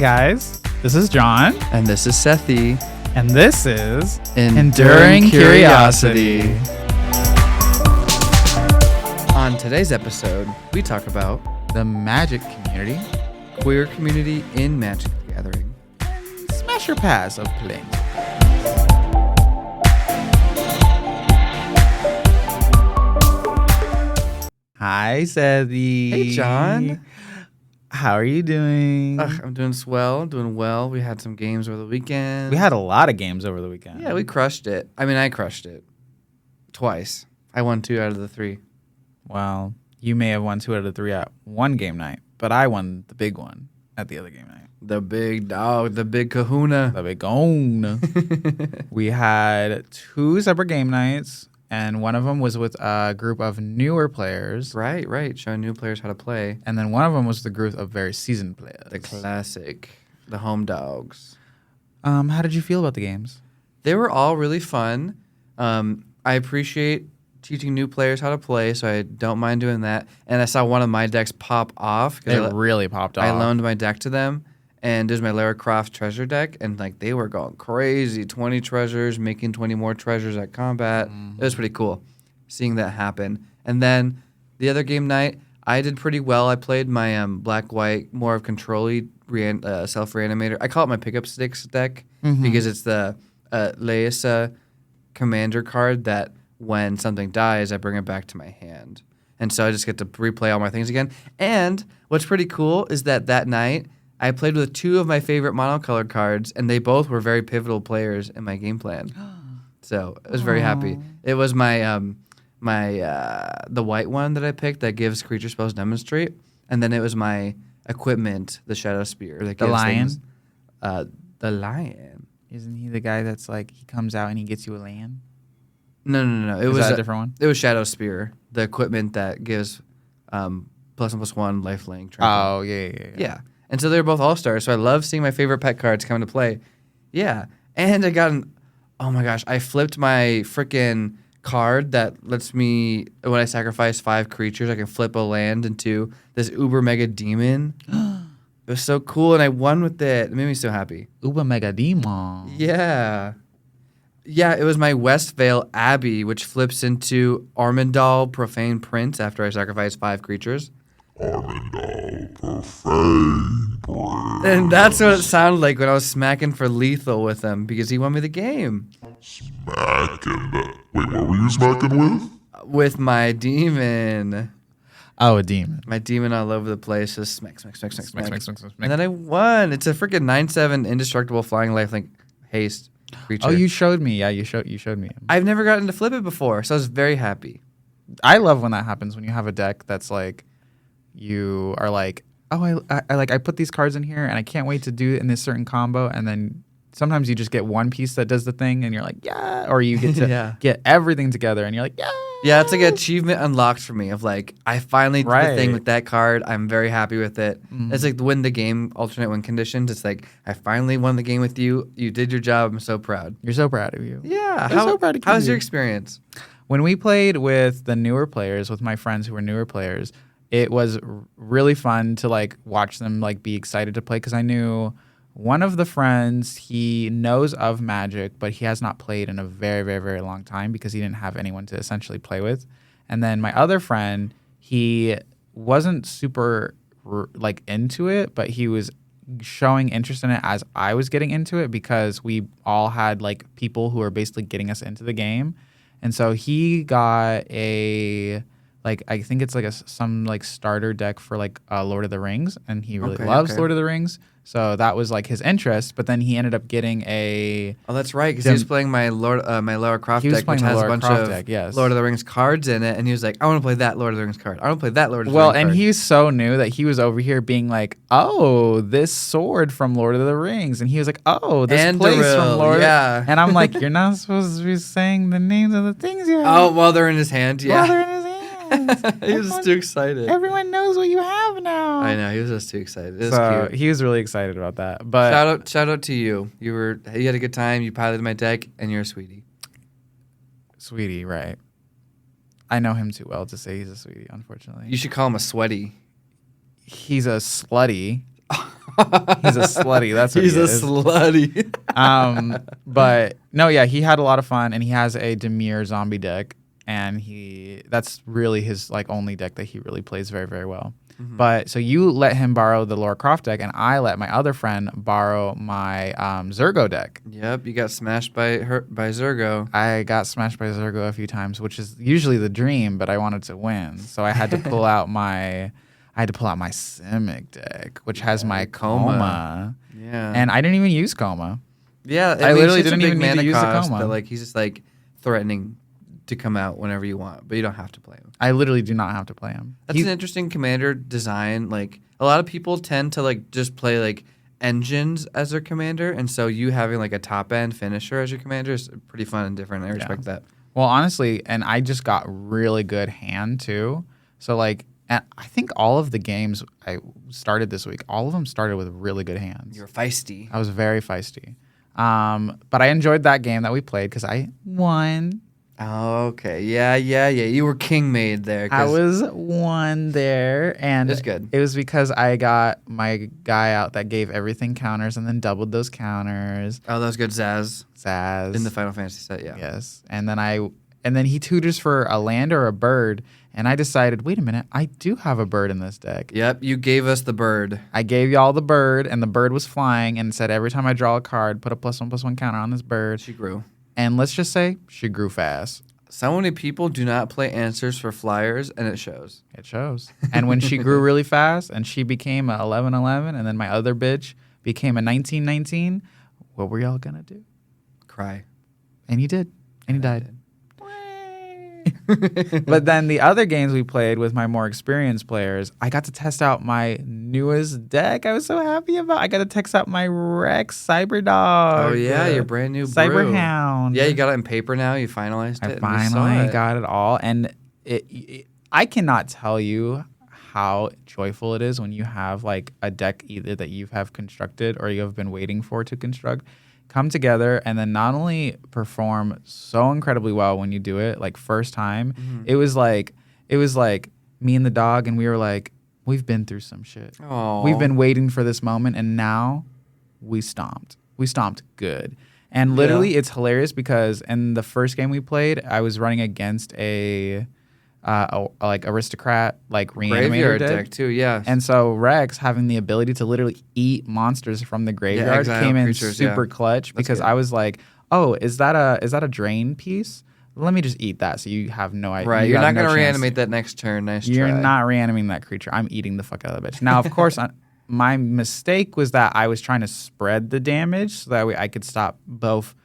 guys, this is Jon. And this is Sethy. And this is Enduring Curiosity. On today's episode, we talk about the magic community, queer community in Magic the Gathering, smash or pass of playing. Hi, Sethy. Hey, Jon. How are you doing? I'm doing well. We had some games over the weekend. We had a lot of games over the weekend. Yeah, we crushed it. I mean, I crushed it. Twice. I won 2 out of the 3. Well, you may have won 2 out of 3 at one game night, but I won the big one at the other game night. The big dog, the big kahuna. The big kahuna. We had 2 separate game nights, and one of them was with a group of newer players. Right. Showing new players how to play. And then one of them was the group of very seasoned players. The classic. The home dogs. How did you feel about the games? They were all really fun. I appreciate teaching new players how to play, so I don't mind doing that. And I saw one of my decks pop off. It really popped off. I loaned my deck to them, and it was my Lara Croft treasure deck, and like they were going crazy. 20 treasures, making 20 more treasures at combat. Mm-hmm. It was pretty cool seeing that happen. And then the other game night, I did pretty well. I played my black-white, more of control-y self-reanimator. I call it my pickup sticks deck because it's the Leisa commander card that when something dies, I bring it back to my hand. And so I just get to replay all my things again. And what's pretty cool is that night, I played with 2 of my favorite monocolored cards, and they both were very pivotal players in my game plan. So I was very happy. It was my the white one that I picked that gives creature spells demonstrate, and then it was my equipment, the Shadow Spear. That gives lion? things, the lion. Isn't he the guy that's like, he comes out and he gets you a land? No. It was was that a different one? It was Shadow Spear, the equipment that gives +1/+1 lifelink. Oh, yeah. And so they were both all-stars, so I love seeing my favorite pet cards come into play. Yeah. And I got oh my gosh, I flipped my freaking card that lets me, when I sacrifice 5 creatures, I can flip a land into this uber mega demon. It was so cool, and I won with it. It made me so happy. Uber Mega Demon. Yeah. Yeah, it was my Westvale Abbey, which flips into Armandal Profane Prince after I sacrifice 5 creatures. Armandal Profane Prince. And that's what it sounded like when I was smacking for lethal with him, because he won me the game. Wait, what were you smacking with? With my demon. Oh, a demon. My demon all over the place. Just smack. And then I won. It's a freaking 9/7 indestructible flying lifelink haste creature. Oh, you showed me. Yeah, you showed me. I've never gotten to flip it before, so I was very happy. I love when that happens, when you have a deck that's like, you are like, oh, I put these cards in here and I can't wait to do it in this certain combo, and then sometimes you just get one piece that does the thing and you're like, yeah, or you get to get everything together and you're like, yeah. Yeah, it's like an achievement unlocked for me of like, I finally did the thing with that card. I'm very happy with it. It's like win the game, alternate win conditions. It's like, I finally won the game with you. You did your job. I'm so proud. You're so proud of you. Yeah. I'm so proud of you. How was your experience? When we played with the newer players, with my friends who were newer players, it was really fun to like watch them like be excited to play, because I knew one of the friends, he knows of Magic, but he has not played in a very, very, very long time because he didn't have anyone to essentially play with. And then my other friend, he wasn't super like into it, but he was showing interest in it as I was getting into it, because we all had like people who were basically getting us into the game. And so he got a, like, I think it's like some like starter deck for like Lord of the Rings, and he really loves Lord of the Rings. So that was like his interest, but then he ended up getting a... Oh, that's right, because he was playing my Lara Croft deck, which has a bunch of Lord of the Rings cards in it, and he was like, I want to play that Lord of the Rings card. I want to play that Lord of the Rings card. Well, and he's so new that he was over here being like, oh, this sword from Lord of the Rings. And he was like, oh, this place from Lord... Yeah. And I'm like, you're not supposed to be saying the names of the things you have. Oh, while they're in his hand, yeah. While they're in his hand. He was just too excited. Everyone knows what you have now. I know, he was just too excited. It was cute. He was really excited about that. But shout out to you. You had a good time. You piloted my deck, and you're a sweetie. Sweetie, right? I know him too well to say he's a sweetie. Unfortunately, you should call him a sweaty. He's a slutty. He's a slutty. That's what He's he a is. slutty. But no, yeah, he had a lot of fun, and he has a Demir zombie deck, and that's really his like only deck that he really plays very, very well. Mm-hmm. But so you let him borrow the Laura Croft deck, and I let my other friend borrow my Zergo deck. Yep, you got smashed by Zergo. I got smashed by Zergo a few times, which is usually the dream, but I wanted to win, so I had to pull out my Simic deck, which has my Coma. Yeah, And I didn't even use Coma. yeah. I literally it's didn't a big even need to mana use the cost, Coma. but like he's just like threatening to come out whenever you want, but you don't have to play him. I literally do not have to play him. That's an interesting commander design. Like a lot of people tend to like just play like engines as their commander, and so you having like a top end finisher as your commander is pretty fun and different. I respect that. Well, honestly, and I just got really good hand too. So like, and I think all of the games I started this week, all of them started with really good hands. You're feisty. I was very feisty. But I enjoyed that game that we played because I won. Oh, okay. Yeah. You were king made there. I was one there, and it's good. It was because I got my guy out that gave everything counters and then doubled those counters. Oh, that was good. Zaz in the Final Fantasy set. Yeah. Yes, and then he tutors for a land or a bird, and I decided, wait a minute, I do have a bird in this deck. Yep. You gave us the bird. I gave y'all the bird, and the bird was flying, and said every time I draw a card, put a +1/+1 counter on this bird. She grew. And let's just say she grew fast. So many people do not play answers for flyers, and it shows. It shows. And when she grew really fast and she became a 11/11, and then my other bitch became a 19/19, what were y'all going to do? Cry. And he did. And he died. But then the other games we played with my more experienced players, I got to test out my newest deck. I was so happy about. I got to test out my Werq Cyberdog. Oh yeah, your brand new Cyberhound. Yeah, you got it in paper now. You finalized it. I finally got it all, and I cannot tell you how joyful it is when you have like a deck either that you have constructed or you have been waiting for to construct come together and then not only perform so incredibly well when you do it, like first time, it was like me and the dog, and we were like, we've been through some shit. Aww. We've been waiting for this moment, and now we stomped. We stomped good. And literally, it's hilarious because in the first game we played, I was running against a like aristocrat, like reanimator deck too, yeah. And so Rex having the ability to literally eat monsters from the graveyard came in super clutch because I was like, oh, is that a drain piece? Let me just eat that. So you have no idea. Right, you're not going to reanimate that next turn. Nice try. You're not reanimating that creature. I'm eating the fuck out of the bitch. Now, of course, my mistake was that I was trying to spread the damage so that way I could stop both.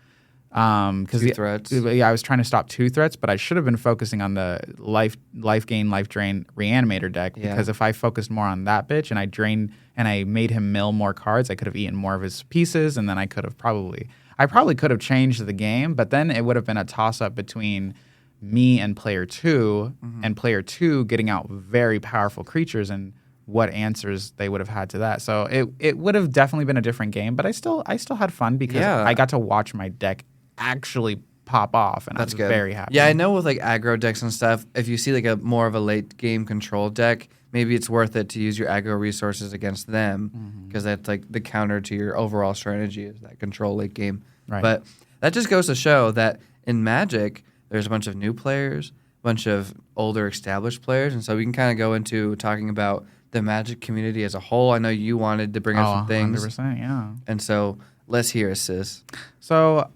Two threats. Yeah, I was trying to stop 2 threats, but I should have been focusing on the life gain, life drain reanimator deck because if I focused more on that bitch and I made him mill more cards, I could have eaten more of his pieces, and then I probably could have changed the game, but then it would have been a toss up between me and player 2, and player 2 getting out very powerful creatures and what answers they would have had to that. So it would have definitely been a different game, but I still had fun because I got to watch my deck actually pop off, and I was very happy. Yeah, I know with like aggro decks and stuff, if you see like a more of a late game control deck, maybe it's worth it to use your aggro resources against them because that's like the counter to your overall strategy is that control late game. Right. But that just goes to show that in Magic, there's a bunch of new players, a bunch of older established players, and so we can kind of go into talking about the Magic community as a whole. I know you wanted to bring up some things. 100%, yeah. And so let's hear it, sis. So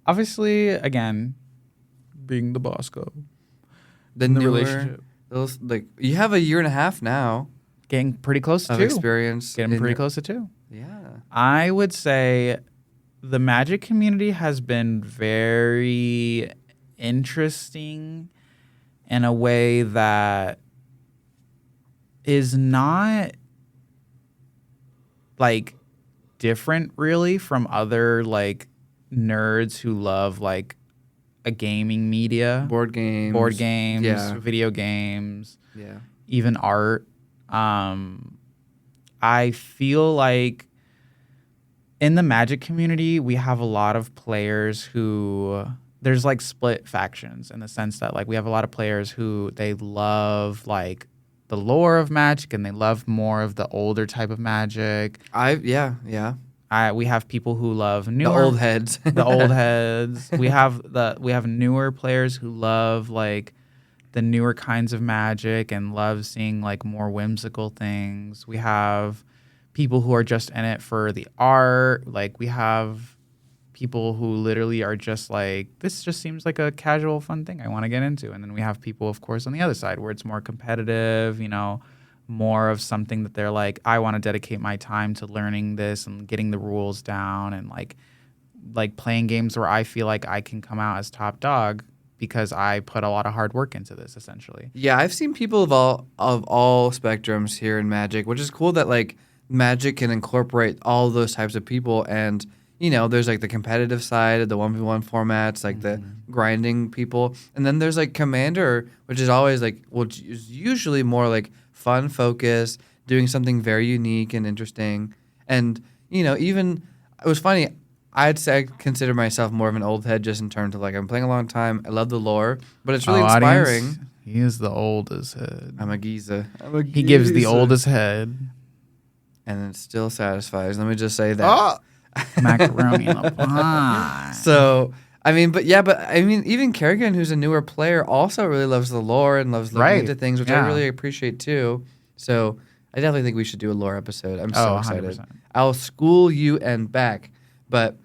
obviously, again, being the Bosco, the relationship. Those, like, you have a year and a half now. Getting pretty close to of 2. Experience. Getting pretty close to 2. Yeah. I would say the Magic community has been very interesting in a way that is not like different really from other like nerds who love like a gaming media, board games, video games, even art. I feel like in the Magic community, we have a lot of players who there's like split factions in the sense that like we have a lot of players who they love like the lore of Magic and they love more of the older type of Magic. Yeah. We have people who love The newer old heads. the old heads. We have newer players who love like the newer kinds of Magic and love seeing like more whimsical things. We have people who are just in it for the art. Like we have people who literally are just like, this just seems like a casual fun thing I want to get into. And then we have people, of course, on the other side where it's more competitive, more of something that they're like, I want to dedicate my time to learning this and getting the rules down and like playing games where I feel like I can come out as top dog because I put a lot of hard work into this, essentially. Yeah, I've seen people of all spectrums here in Magic, which is cool that like Magic can incorporate all those types of people. And there's like the competitive side, the 1v1 formats, like the grinding people, and then there's like Commander, which is always like, is usually more like fun focus, doing something very unique and interesting. And even it was funny. I'd say I consider myself more of an old head just in terms of like I'm playing a long time. I love the lore, but it's really inspiring. Audience, he is the oldest head. I'm a geezer. He gives the oldest head. And it still satisfies. Let me just say that. Macaroni in a pie. So, even Kerrigan, who's a newer player, also really loves the lore and loves looking into things, which I really appreciate too. So, I definitely think we should do a lore episode. I'm so excited. 100%. I'll school you and back. But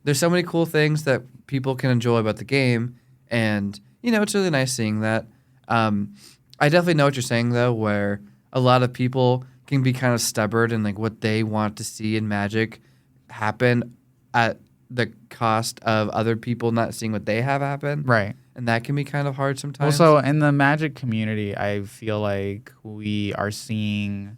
there's so many cool things that people can enjoy about the game. And, it's really nice seeing that. I definitely know what you're saying, though, where a lot of people can be kind of stubborn in like what they want to see in Magic happen at the cost of other people not seeing what they have happen. Right. And that can be kind of hard sometimes. Also, in the Magic community, I feel like we are seeing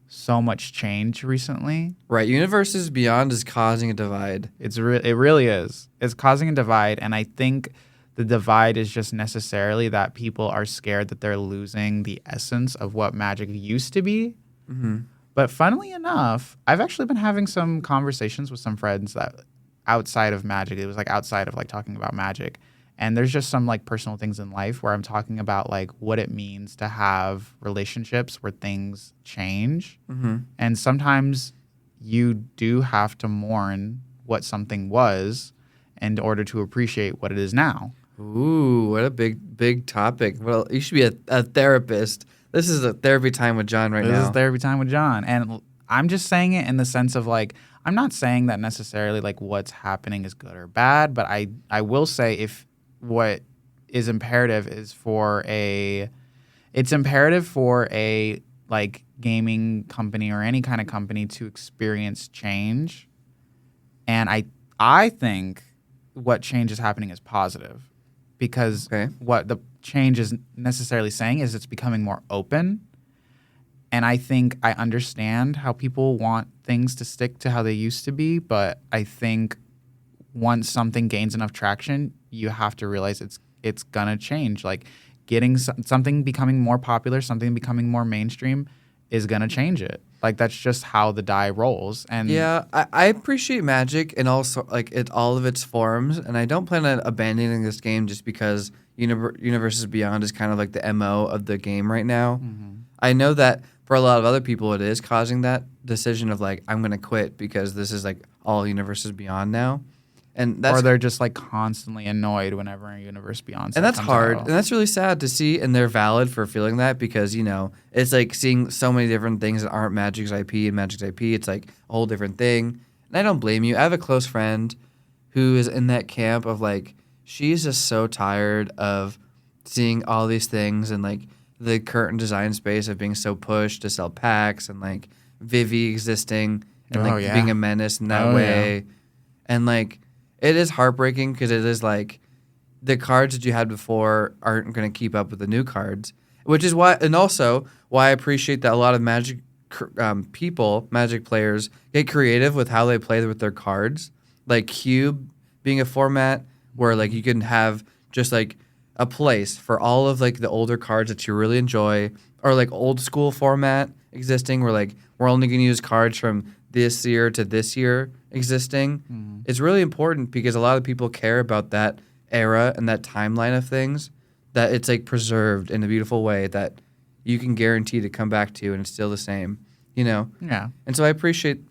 so much change recently. Right. Universes Beyond is causing a divide. It really is. It's causing a divide, and I think the divide is just necessarily that people are scared that they're losing the essence of what Magic used to be. Mm-hmm. But funnily enough, I've actually been having some conversations with some friends that outside of Magic, it was like outside of like talking about Magic. And there's just some like personal things in life where I'm talking about like what it means to have relationships where things change. Mm-hmm. And sometimes you do have to mourn what something was in order to appreciate what it is now. Ooh, what a big topic. Well, you should be a therapist. This is a therapy time with Jon now. This is therapy time with Jon. And I'm just saying it in the sense of like, I'm not saying that necessarily like what's happening is good or bad, but I will say if what is imperative is it's imperative for a like gaming company or any kind of company to experience change. And I think what change is happening is positive because what the change is necessarily saying is it's becoming more open. And I think I understand how people want things to stick to how they used to be, but I think once something gains enough traction, you have to realize it's gonna change. Like getting something becoming more popular, something becoming more mainstream is gonna change it. Like that's just how the die rolls. And yeah, I appreciate Magic and also like all of its forms, and I don't plan on abandoning this game just because Universes Beyond is kind of like the MO of the game right now. Mm-hmm. I know that for a lot of other people, it is causing that decision of like, I'm gonna quit because this is like all Universes Beyond now. And or they're just like constantly annoyed whenever a Universe Beyond. And that's hard. out. And that's really sad to see. And they're valid for feeling that because, it's like seeing so many different things that aren't Magic's IP and Magic's IP. It's like a whole different thing. And I don't blame you. I have a close friend who is in that camp of like, she's just so tired of seeing all these things and like the current design space of being so pushed to sell packs and like Vivi existing and being a menace in that way. Yeah. And like, it is heartbreaking because it is like the cards that you had before aren't going to keep up with the new cards, which is why, and also why I appreciate that a lot of Magic Magic players get creative with how they play with their cards. Like Cube being a format where like you can have just like a place for all of like the older cards that you really enjoy, or like old school format existing where like we're only going to use cards from this year to this year existing. Mm-hmm. It's really important because a lot of people care about that era and that timeline of things, that it's like preserved in a beautiful way that you can guarantee to come back to and it's still the same, you know? Yeah. And so I appreciate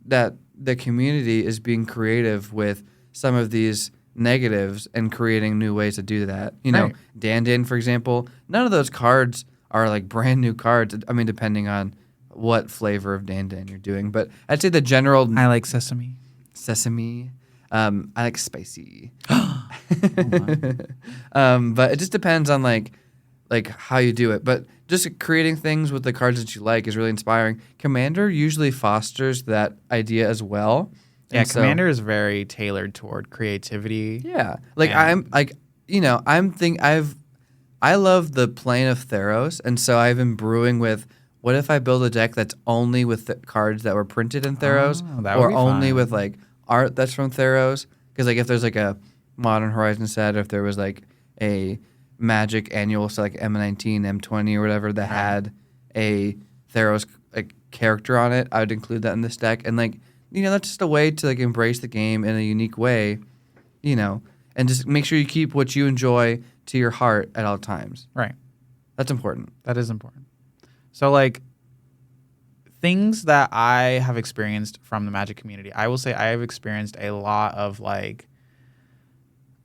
that the community is being creative with some of these negatives and creating new ways to do that. You know, Right. Dan, for example, none of those cards are like brand new cards. I mean, depending on what flavor of Dan you're doing. But I'd say the general I like sesame. sesame. I like spicy. Oh, But it just depends on like how you do it. But just creating things with the cards that you like is really inspiring. Commander usually fosters that idea as well. Yeah, And so- Commander is very tailored toward creativity. Yeah, like And- I'm like I love the plane of Theros, and so I've been brewing with. What if I build a deck that's only with the cards that were printed in Theros, Oh, that would or be only fun. with like art that's from Theros? Because like if there's like a Modern Horizon set, or if there was like a Magic annual set, like M19, M20, or whatever that had a Theros like character on it, I would include that in this deck. And like that's just a way to like embrace the game in a unique way, and just make sure you keep what you enjoy to your heart at all times. Right. That's important. That is important. So, like, things that I have experienced from the Magic community, I will say I have experienced a lot of, like,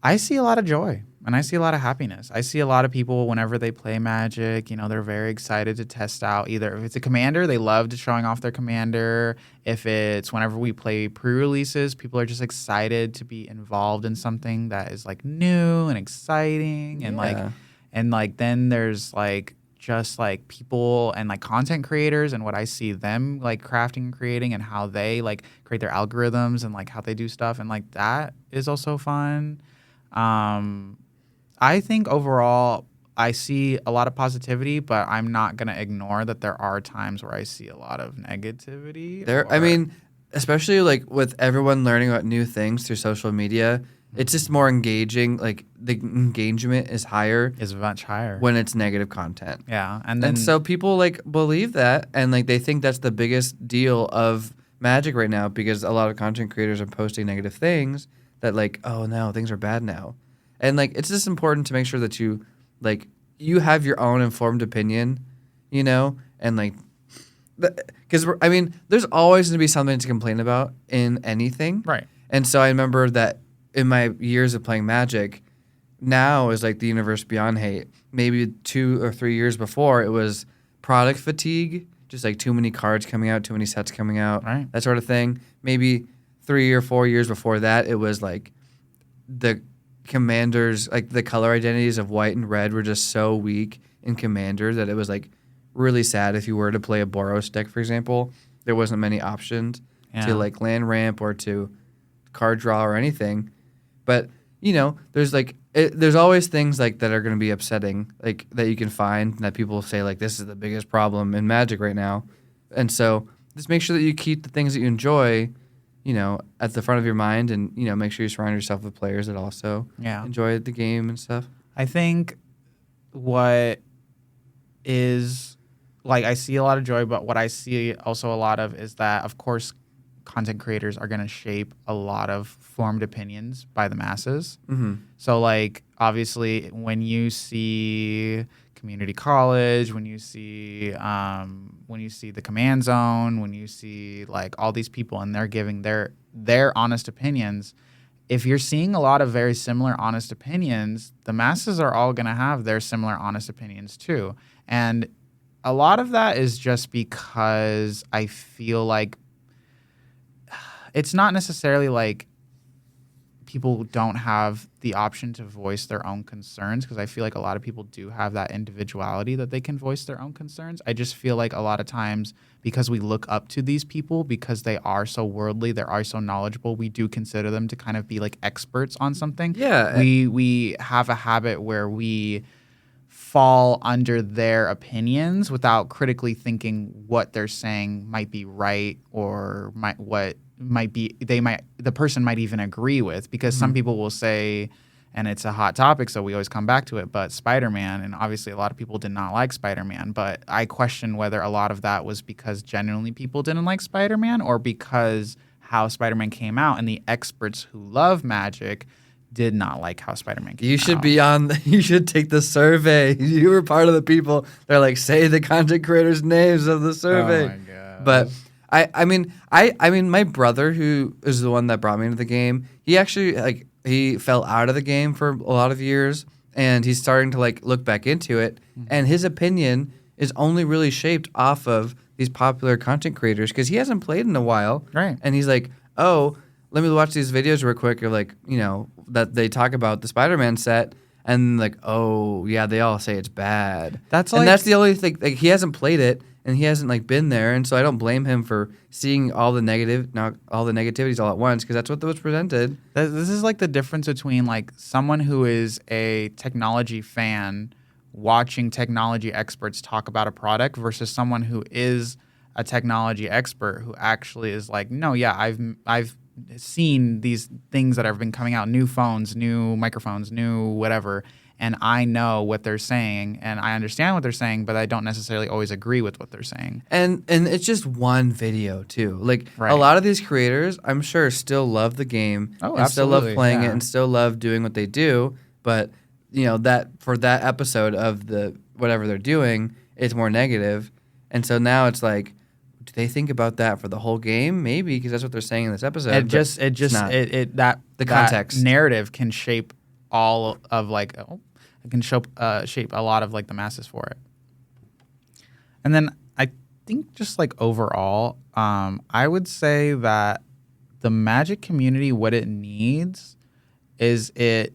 I see a lot of joy and I see a lot of happiness. I see a lot of people, whenever they play Magic, they're very excited to test out either if it's a commander, they loved showing off their commander. If it's whenever we play pre-releases, people are just excited to be involved in something that is, like, new and exciting. And, then there's, like, just like people and like content creators and what I see them like crafting and creating and how they like create their algorithms and like how they do stuff, and like that is also fun. I think overall I see a lot of positivity, but I'm not gonna ignore that there are times where I see a lot of negativity. I mean, especially like with everyone learning about new things through social media, it's just more engaging. Like the engagement is higher. Is much higher when it's negative content. Yeah, and so people like believe that, and like they think that's the biggest deal of Magic right now, because a lot of content creators are posting negative things that like, oh no, things are bad now. And like it's just important to make sure that you have your own informed opinion, and like because I mean, there's always going to be something to complain about in anything. Right. And so I remember that in my years of playing Magic, now is like the universe beyond hate. Maybe 2 or 3 years before, it was product fatigue, just like too many cards coming out, too many sets coming out, Right. that sort of thing. Maybe 3 or 4 years before that, it was like the commanders, like the color identities of white and red were just so weak in Commander that it was like really sad if you were to play a Boros deck, for example. There wasn't many options to like land ramp or to card draw or anything. But there's always things like that are going to be upsetting, like that you can find that people say like this is the biggest problem in Magic right now. And so just make sure that you keep the things that you enjoy, at the front of your mind, and make sure you surround yourself with players that also enjoy the game and stuff. I think what is like I see a lot of joy, but what I see also a lot of is that, of course, content creators are going to shape a lot of formed opinions by the masses. Mm-hmm. So, like, obviously, when you see community college, when you see the command zone, when you see like all these people and they're giving their honest opinions, if you're seeing a lot of very similar honest opinions, the masses are all going to have their similar honest opinions too. And a lot of that is just because I feel like it's not necessarily like people don't have the option to voice their own concerns, because I feel like a lot of people do have that individuality that they can voice their own concerns. I just feel like a lot of times, because we look up to these people, because they are so worldly, they are so knowledgeable, we do consider them to kind of be like experts on something. Yeah. We have a habit where we fall under their opinions without critically thinking what they're saying might be right, or the person might even agree with, because some people will say, and it's a hot topic, so we always come back to it, but Spider-Man, and obviously a lot of people did not like Spider-Man, but I question whether a lot of that was because genuinely people didn't like Spider-Man, or because how Spider-Man came out and the experts who love Magic did not like how Spider-Man came You should out. be on. You should take the survey. You were part of the people. They're like, say the content creators' names of the survey. Oh my god. But I mean, my brother, who is the one that brought me into the game, he actually he fell out of the game for a lot of years, and he's starting to look back into it. And his opinion is only really shaped off of these popular content creators because he hasn't played in a while. Right. And he's like, oh, let me watch these videos real quick, or that they talk about the Spider-Man set, and oh yeah, they all say it's bad. That's the only thing. He hasn't played it, and he hasn't been there, and so I don't blame him for seeing all the negativities all at once because that's what was presented. This is the difference between someone who is a technology fan watching technology experts talk about a product versus someone who is a technology expert who actually is no, yeah, I've seen these things that have been coming out, new phones, new microphones, new whatever, and I know what they're saying and I understand what they're saying, but I don't necessarily always agree with what they're saying. And it's just one video too. Right. A lot of these creators, I'm sure, still love the game and absolutely, still love playing yeah. it and still love doing what they do, but that for that episode of the whatever they're doing, it's more negative. And so now it's do they think about that for the whole game? Maybe, because that's what they're saying in this episode. The context narrative can shape all of it can shape a lot of the masses for it. And then I think just overall, I would say that the Magic community, what it needs is it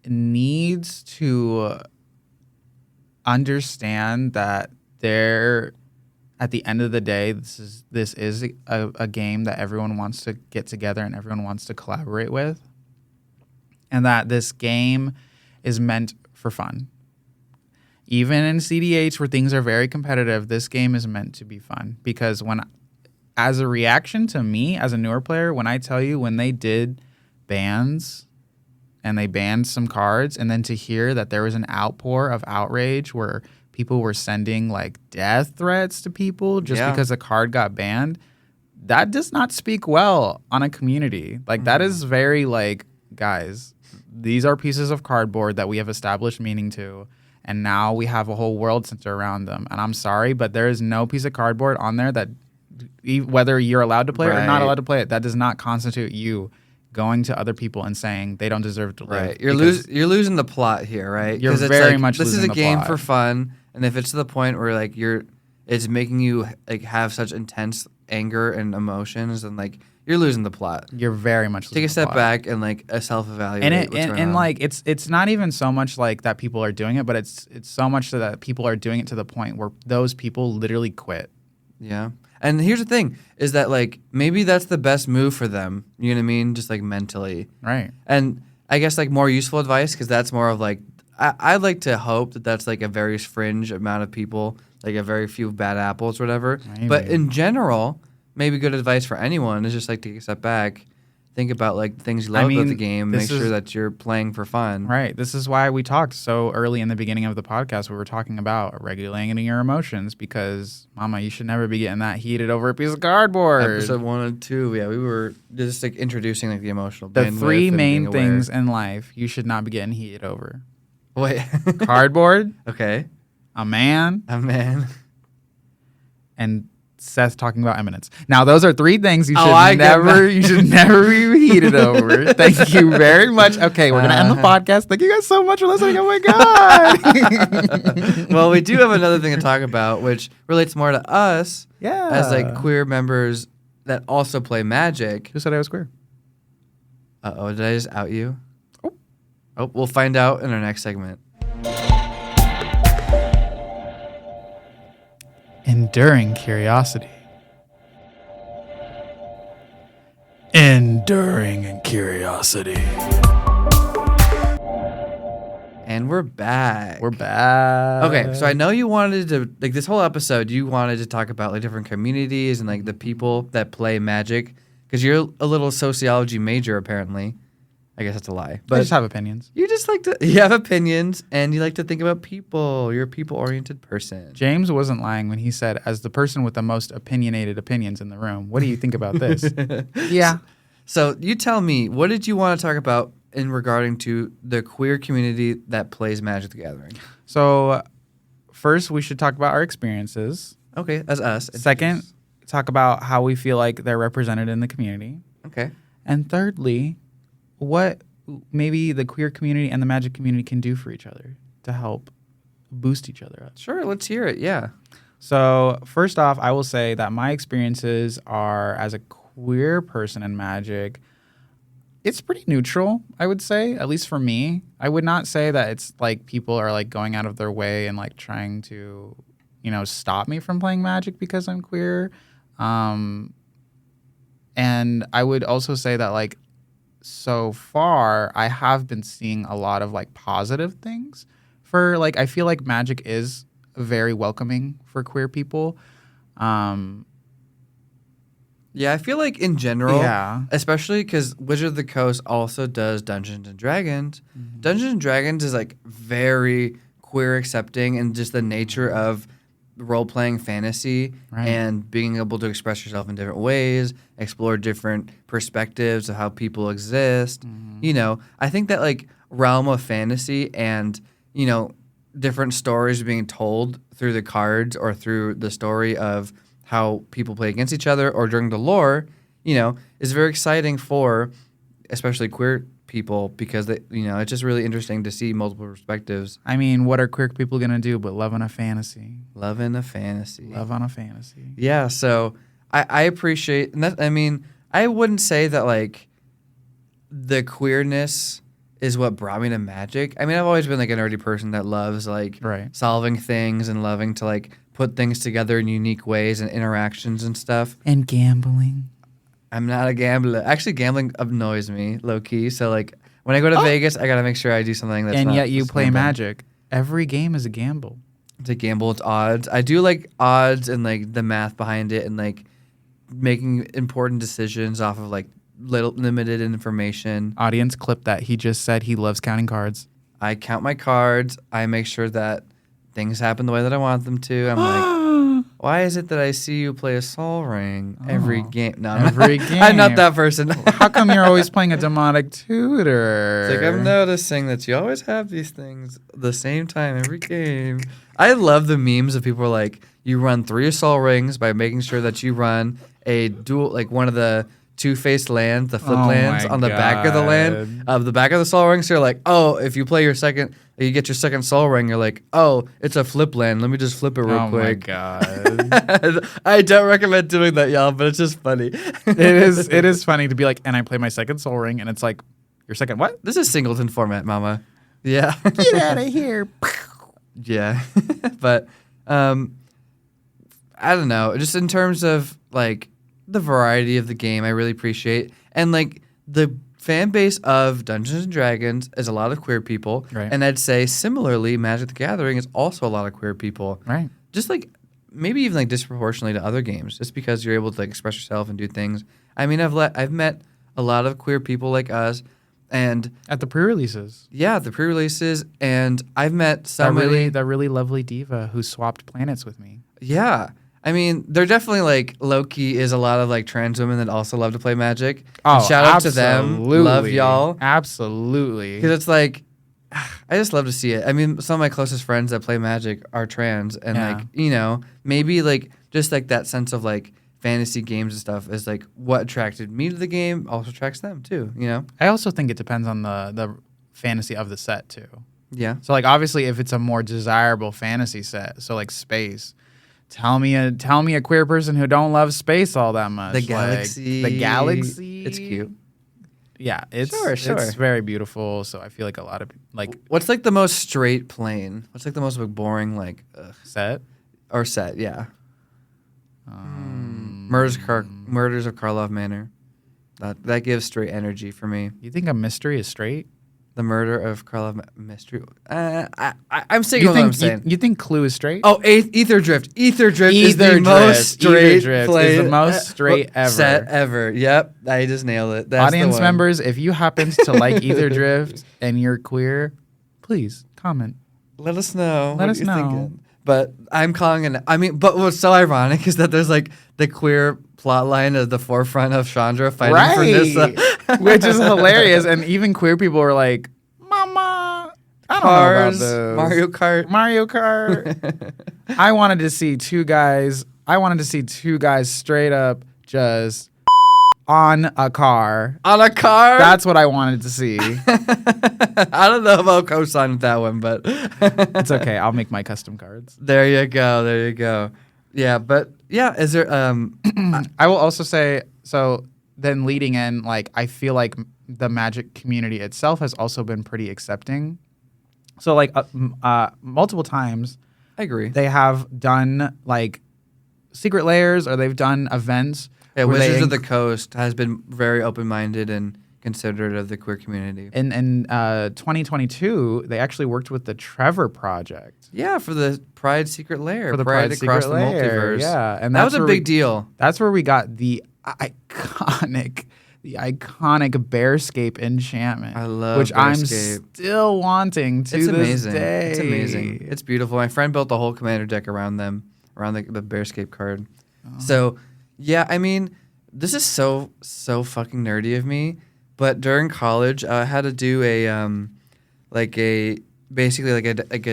needs to understand that at the end of the day, this is a game that everyone wants to get together and everyone wants to collaborate with, and that this game is meant for fun. Even in CDH, where things are very competitive, this game is meant to be fun. Because as a reaction to me as a newer player, when I tell you when they did bans and they banned some cards, and then to hear that there was an outpour of outrage where people were sending death threats to people just because a card got banned, that does not speak well on a community. That is very guys, these are pieces of cardboard that we have established meaning to, and now we have a whole world centered around them. And I'm sorry, but there is no piece of cardboard on there that, whether you're allowed to play it or not allowed to play it, that does not constitute you going to other people and saying they don't deserve to live. Right. You're losing the plot here, right? You're very much this losing is a the game plot. for fun, and if it's to the point where it's making you have such intense anger and emotions, then you're losing the plot. You're very much losing Take a the step plot. back and self-evaluate. It's not even so much that people are doing it, but it's so much so that people are doing it to the point where those people literally quit. Yeah. And here's the thing, is that maybe that's the best move for them. You know what I mean? Just mentally. Right. And I guess more useful advice, because that's more of I'd like to hope that that's a very fringe amount of people, a very few bad apples or whatever. Maybe. But in general, maybe good advice for anyone is just take a step back, think about things you love about the game, make sure that you're playing for fun. Right. This is why we talked so early in the beginning of the podcast. We were talking about regulating your emotions because, mama, you should never be getting that heated over a piece of cardboard. Episode 1 and 2, yeah, we were just introducing the emotional The bandwidth three and main being aware. things in life you should not be getting heated over. Wait. Cardboard, Okay. a man, Man. and Seth talking about eminence. Now, those are three things you should never be heated over. Thank you very much. Okay, we're gonna end the podcast. Thank you guys so much for listening. Oh my god. Well, we do have another thing to talk about, which relates more to us as queer members that also play Magic. Who said I was queer? Uh-oh, did I just out you? Oh, we'll find out in our next segment. Enduring curiosity. Enduring curiosity. And we're back. We're back. Okay, so I know you wanted to, this whole episode, you wanted to talk about different communities and the people that play Magic, because you're a little sociology major apparently. I guess that's a lie. But I just have opinions. You have opinions, and you like to think about people. You're a people-oriented person. James wasn't lying when he said, as the person with the most opinionated opinions in the room, what do you think about this? Yeah. So you tell me, what did you want to talk about in regarding to the queer community that plays Magic the Gathering? So first, we should talk about our experiences. Okay, as us. Second, talk about how we feel like they're represented in the community. Okay. And thirdly, what maybe the queer community and the Magic community can do for each other to help boost each other up. Sure, let's hear it. Yeah. So first off, I will say that my experiences are as a queer person in Magic. It's pretty neutral, I would say, at least for me. I would not say that it's like people are like going out of their way and like trying to, stop me from playing Magic because I'm queer. And I would also say that like so far I have been seeing a lot of like positive things for like I feel like Magic is very welcoming for queer people. Yeah, I feel like in general, Yeah. especially because Wizard of the Coast also does Dungeons and Dragons. Mm-hmm. Dungeons and Dragons is like very queer accepting and just the nature of role-playing fantasy Right. and being able to express yourself in different ways, explore different perspectives of how people exist. Mm-hmm. I think that like realm of fantasy and, different stories being told through the cards or through the story of how people play against each other or during the lore, is very exciting for especially queer people because it's just really interesting to see multiple perspectives. I mean, what are queer people going to do but love on a fantasy? Love in a fantasy. Love on a fantasy. Yeah, so I appreciate, and that, I wouldn't say that like the queerness is what brought me to Magic. I mean, I've always been like a nerdy person that loves like Right. solving things and loving to like put things together in unique ways and interactions and stuff. And gambling. I'm not a gambler. Actually, gambling annoys me, low key. So like when I go to Vegas, I gotta make sure I do something that's And not yet you just play gambling. Magic. Every game is a gamble. It's a gamble. It's odds. I do like odds and like the math behind it and like making important decisions off of like limited information. Audience clip that. He just said he loves counting cards. I count my cards. I make sure that things happen the way that I want them to. I'm like, why is it that I see you play a Sol Ring every game? No, Every I'm not game. that person. How come you're always playing a demonic tutor? It's like I'm noticing that you always have these things the same time every game. I love the memes of people like you run 3 Sol Rings by making sure that you run a dual, like one of the two-faced lands, the flip Oh lands my on the back of the land, God. of the back of the Sol Ring. So you're like, oh, if you play your second, you get your second Sol Ring, you're like, oh, it's a flip land. Let me just flip it real Oh quick. my God. I don't recommend doing that, y'all, but it's just funny. It is funny to be like, and I play my second soul ring, and it's like, your second what? This is singleton format, mama. Yeah. Get out of here. Yeah. But I don't know. Just in terms of like the variety of the game, I really appreciate. And like the fan base of Dungeons and Dragons is a lot of queer people. Right. And I'd say similarly, Magic the Gathering is also a lot of queer people. Right. Just like maybe even like disproportionately to other games, just because you're able to like express yourself and do things. I mean, I've met a lot of queer people like us. And At the pre-releases. yeah, the pre-releases, and I've met That somebody. really lovely diva who swapped planets with me. Yeah. I mean, they're definitely like low-key is a lot of like trans women that also love to play Magic. Oh, And shout out to them. absolutely. Love y'all. Absolutely. Because it's like, I just love to see it. I mean, some of my closest friends that play Magic are trans. And Yeah. like, maybe like just like that sense of like fantasy games and stuff is like what attracted me to the game also attracts them too, I also think it depends on the fantasy of the set too. Yeah. So like obviously if it's a more desirable fantasy set, so like space, tell me a queer person who don't love space all that much. The Like, galaxy. the galaxy. It's cute. Yeah, it's Sure. It's very beautiful. So I feel like a lot of like What's like the most straight plane? What's like the most like, boring like set. or set? Yeah. Murders of Karlov Manor. That gives straight energy for me. You think a mystery is straight? The murder of Karlov Mystery. I'm saying what I'm saying. You think Clue is straight? Oh, Ether Drift. Ether Drift is the Ether most Drift. straight Ether Drift plane is the most straight ever. set ever. Yep, I just nailed it. That's Audience the one. members, if you happen to like Ether Drift and you're queer, please comment. Let us know. Let what us you're know. thinking. But I'm calling it. I mean, but what's so ironic is that there's like the queer plot line at the forefront of Chandra fighting for Nissa, which is hilarious. And even queer people were like, "Mama, I don't know about those. Mario Kart." I wanted to see two guys straight up just on a car. On a car? That's what I wanted to see. I don't know if I'll co-sign with that one, but it's okay. I'll make my custom cards. There you go. Yeah, but yeah, is there I will also say, so then leading in, like, I feel like the Magic community itself has also been pretty accepting. So like multiple times I agree. They have done like secret layers, or they've done events. Yeah, Wizards of the Coast has been very open-minded and considerate of the queer community. In 2022, they actually worked with the Trevor Project. Yeah, for the Pride Secret Lair. For the Pride Across Secret the Lair, Multiverse. yeah. And that was a big deal. That's where we got the iconic Bearscape enchantment. I love which Bearscape. I'm still wanting to this day. It's amazing. It's beautiful. My friend built a whole commander deck around the Bearscape card. Oh. So, yeah, I mean, this is so fucking nerdy of me. But during college, I had to do a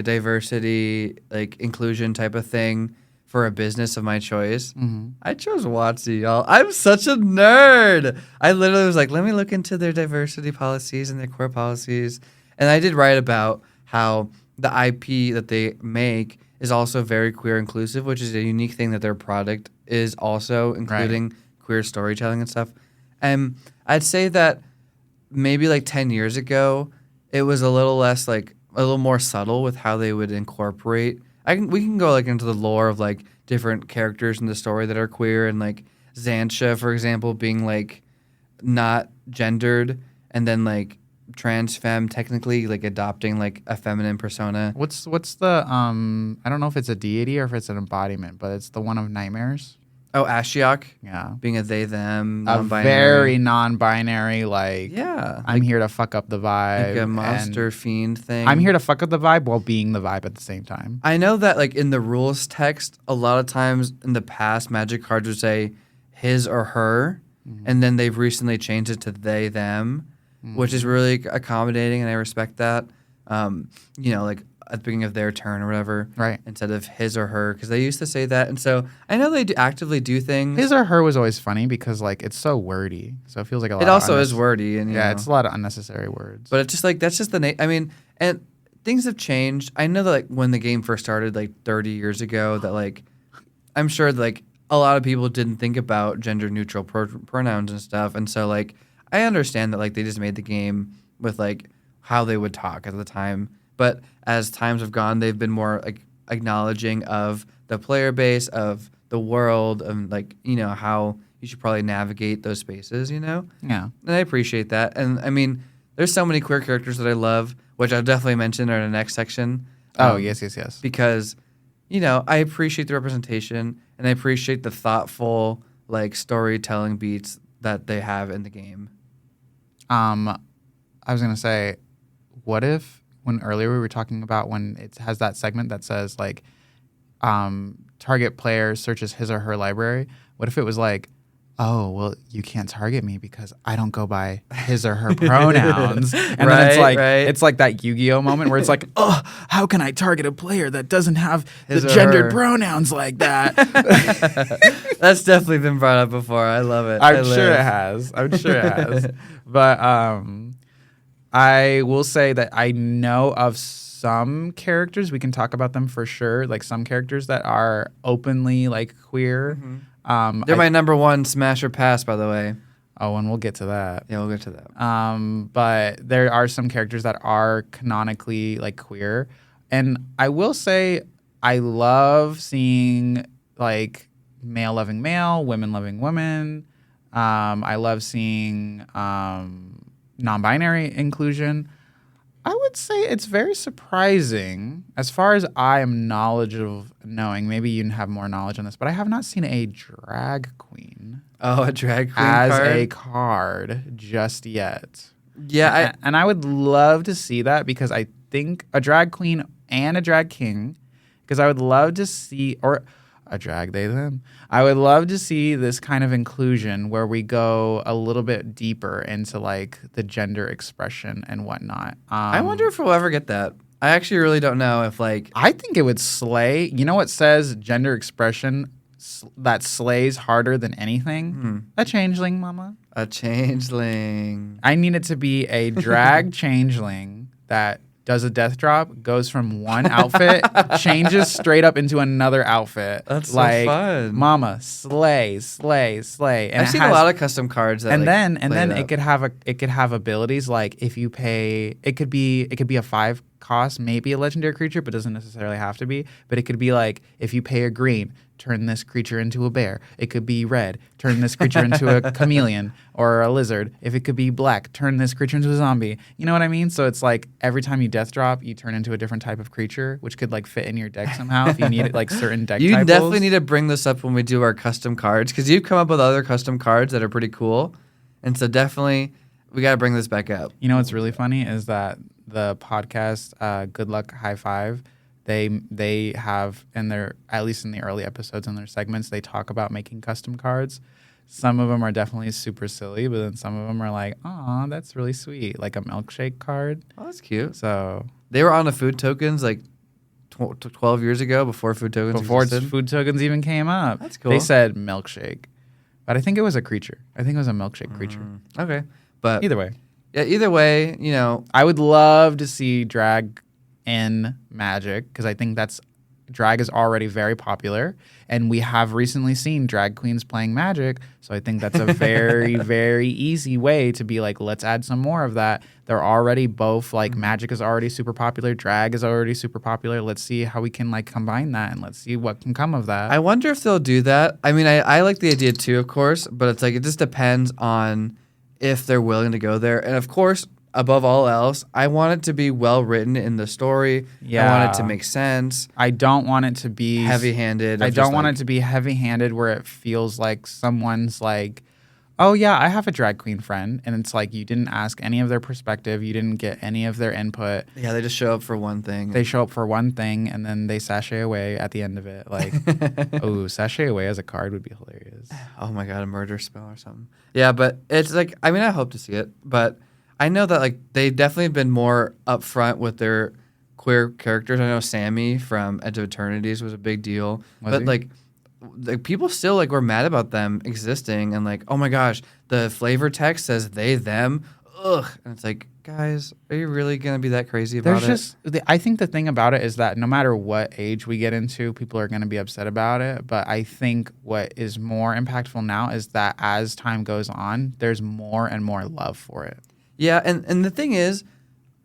diversity, like inclusion type of thing for a business of my choice. Mm-hmm. I chose WotC, y'all. I'm such a nerd. I literally was like, let me look into their diversity policies and their queer policies. And I did write about how the IP that they make is also very queer inclusive, which is a unique thing that their product is also including queer storytelling and stuff. And I'd say that maybe like 10 years ago, it was a little more subtle with how they would incorporate. We can go like into the lore of like different characters in the story that are queer, and like Xantia, for example, being like not gendered, and then like trans femme technically like adopting like a feminine persona. What's the I don't know if it's a deity or if it's an embodiment, but it's the one of nightmares. Oh, Ashiok. Yeah. Being a they, them, a non-binary. Very non-binary, like, yeah. I'm here to fuck up the vibe. Like a monster fiend thing. I'm here to fuck up the vibe while being the vibe at the same time. I know that, like, in the rules text, a lot of times in the past, Magic cards would say his or her, and then they've recently changed it to they, them, which is really accommodating, and I respect that. Like, at the beginning of their turn or whatever, right? Instead of his or her, because they used to say that, and so I know they actively do things. His or her was always funny because like it's so wordy, so it feels like a lot. It also is wordy, and it's a lot of unnecessary words. But it's just like that's just the I mean, and things have changed. I know that like when the game first started, like 30 years ago, that like I'm sure like a lot of people didn't think about gender neutral pronouns and stuff, and so like I understand that like they just made the game with like how they would talk at the time. But as times have gone, they've been more like acknowledging of the player base, of the world, and like, how you should probably navigate those spaces, Yeah. And I appreciate that. And I mean, there's so many queer characters that I love, which I'll definitely mention in the next section. Yes. Because, I appreciate the representation, and I appreciate the thoughtful like storytelling beats that they have in the game. I was gonna say, what if when earlier we were talking about when it has that segment that says like target player searches his or her library, what if it was like, oh, well, you can't target me because I don't go by his or her pronouns. And then it's like that Yu-Gi-Oh moment where it's like, oh, how can I target a player that doesn't have the gendered pronouns like that? That's definitely been brought up before. I love it. I'm sure it has. But I will say that I know of some characters, we can talk about them for sure, like some characters that are openly like queer. Mm-hmm. They're my number one smash or pass, by the way. Oh, and we'll get to that. Yeah, we'll get to that. But there are some characters that are canonically like queer. And I will say I love seeing like male loving male, women loving women. I love seeing non-binary inclusion. I would say it's very surprising, as far as I am knowledgeable of knowing. Maybe you have more knowledge on this, but I have not seen a drag queen. Oh, a drag queen as card? a card just yet. Yeah, and I would love to see that, because I think a drag queen and a drag king because I would love to see, or a drag they them. I would love to see this kind of inclusion where we go a little bit deeper into like the gender expression and whatnot. I wonder if we'll ever get that. I actually really don't know if like. I think it would slay. You know what says gender expression that slays harder than anything? A changeling, mama. A changeling. I need it to be a drag changeling that does a death drop, goes from one outfit, changes straight up into another outfit. That's like, so fun. Mama, slay. And I've seen a lot of custom cards that and like, then it could have abilities like if you pay, it could be a 5 cost, maybe a legendary creature, but doesn't necessarily have to be. But it could be like if you pay a green, turn this creature into a bear. It could be red, turn this creature into a chameleon or a lizard. If it could be black, turn this creature into a zombie. You know what I mean? So it's like every time you death drop, you turn into a different type of creature, which could like fit in your deck somehow if you need it, like certain deck You typos. definitely need to bring this up when we do our custom cards because you've come up with other custom cards that are pretty cool. And so definitely we got to bring this back up. You know what's really funny is that the podcast, Good Luck High Five, they have in their, at least in the early episodes in their segments, they talk about making custom cards. Some of them are definitely super silly, but then some of them are like, "Aw, that's really sweet," like a milkshake card. Oh, that's cute. So They were on the food tokens like 12 years ago before food tokens existed. food tokens even came up. That's cool. They said milkshake, but I think it was a creature. I think it was a milkshake creature. Okay. But Either way, yeah, either way, you know, I would love to see drag in Magic because I think drag is already very popular, and we have recently seen drag queens playing Magic. So I think that's a very, very easy way to be like, let's add some more of that. They're already both like Magic is already super popular, drag is already super popular. Let's see how we can like combine that, and let's see what can come of that. I wonder if they'll do that. I mean, I like the idea too, of course, but it's like it just depends on if they're willing to go there. And of course, above all else, I want it to be well written in the story. Yeah. I want it to make sense. I don't want it to be Heavy-handed. I don't want it to be heavy-handed where it feels like someone's like, oh yeah, I have a drag queen friend, and it's like you didn't ask any of their perspective, you didn't get any of their input. Yeah, they just show up for one thing. They show up for one thing, and then they sashay away at the end of it. Like, oh, sashay away as a card would be hilarious. Oh my god, a murder spell or something. Yeah, but it's like, I mean, I hope to see it, but I know that like they definitely have been more upfront with their queer characters. I know Sammy from Edge of Eternities was a big deal, but like people still like were mad about them existing and like, oh my gosh, the flavor text says they them. Ugh, and it's like, guys, are you really gonna be that crazy about it? I think the thing about it is that no matter what age we get into, people are going to be upset about it. But I think what is more impactful now is that as time goes on, there's more and more love for it. Yeah, and the thing is,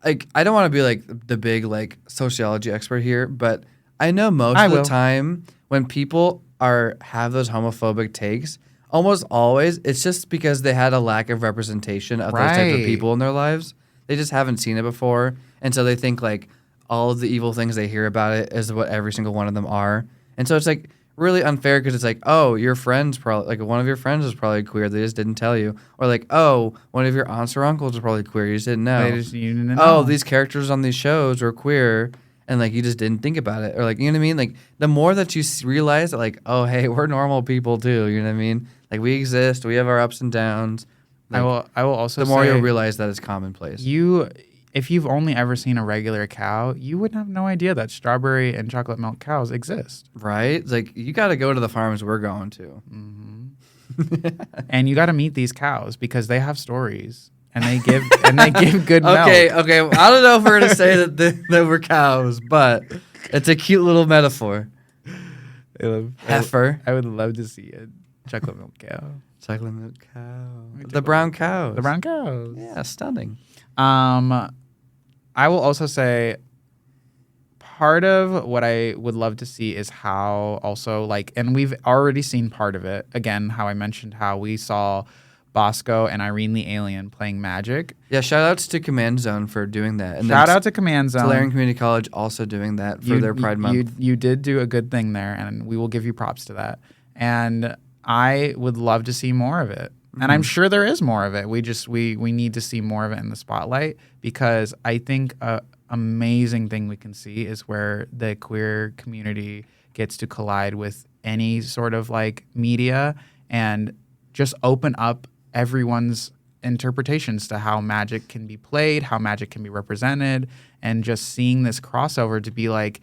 like, I don't want to be like the big like sociology expert here, but I know most of the time when people have those homophobic takes, almost always it's just because they had a lack of representation of those types of people in their lives. They just haven't seen it before, and so they think like all of the evil things they hear about it is what every single one of them are, and so it's like really unfair because it's like, oh, your friend's probably like one of your friends is probably queer, they just didn't tell you, or like, oh, one of your aunts or uncles is probably queer, you just didn't know. You didn't know. Oh, these characters on these shows are queer, and like you just didn't think about it, or like, you know what I mean? Like the more that you realize that, like, oh, hey, we're normal people too, you know what I mean? Like we exist, we have our ups and downs. Like, I will also the more say, you'll realize that it's commonplace. If you've only ever seen a regular cow, you would have no idea that strawberry and chocolate milk cows exist. Right? It's like you got to go to the farms we're going to. Mm-hmm. And you got to meet these cows because they have stories and they give good milk. Okay. I don't know if we're gonna say that we're cows, but it's a cute little metaphor. Heifer. I would love to see a chocolate milk cow. Chocolate milk cow. The brown cows. The brown cows. Yeah, stunning. I will also say part of what I would love to see is how also like, and we've already seen part of it. Again, how I mentioned how we saw Bosco and Irene the Alien playing Magic. Yeah, shout outs to Command Zone for doing that. And shout out to Command Zone. Tulare Community College also doing that for their Pride Month. You did do a good thing there, and we will give you props to that. And I would love to see more of it. And I'm sure there is more of it. We need to see more of it in the spotlight because I think amazing thing we can see is where the queer community gets to collide with any sort of like media and just open up everyone's interpretations to how magic can be played, how magic can be represented, and just seeing this crossover to be like,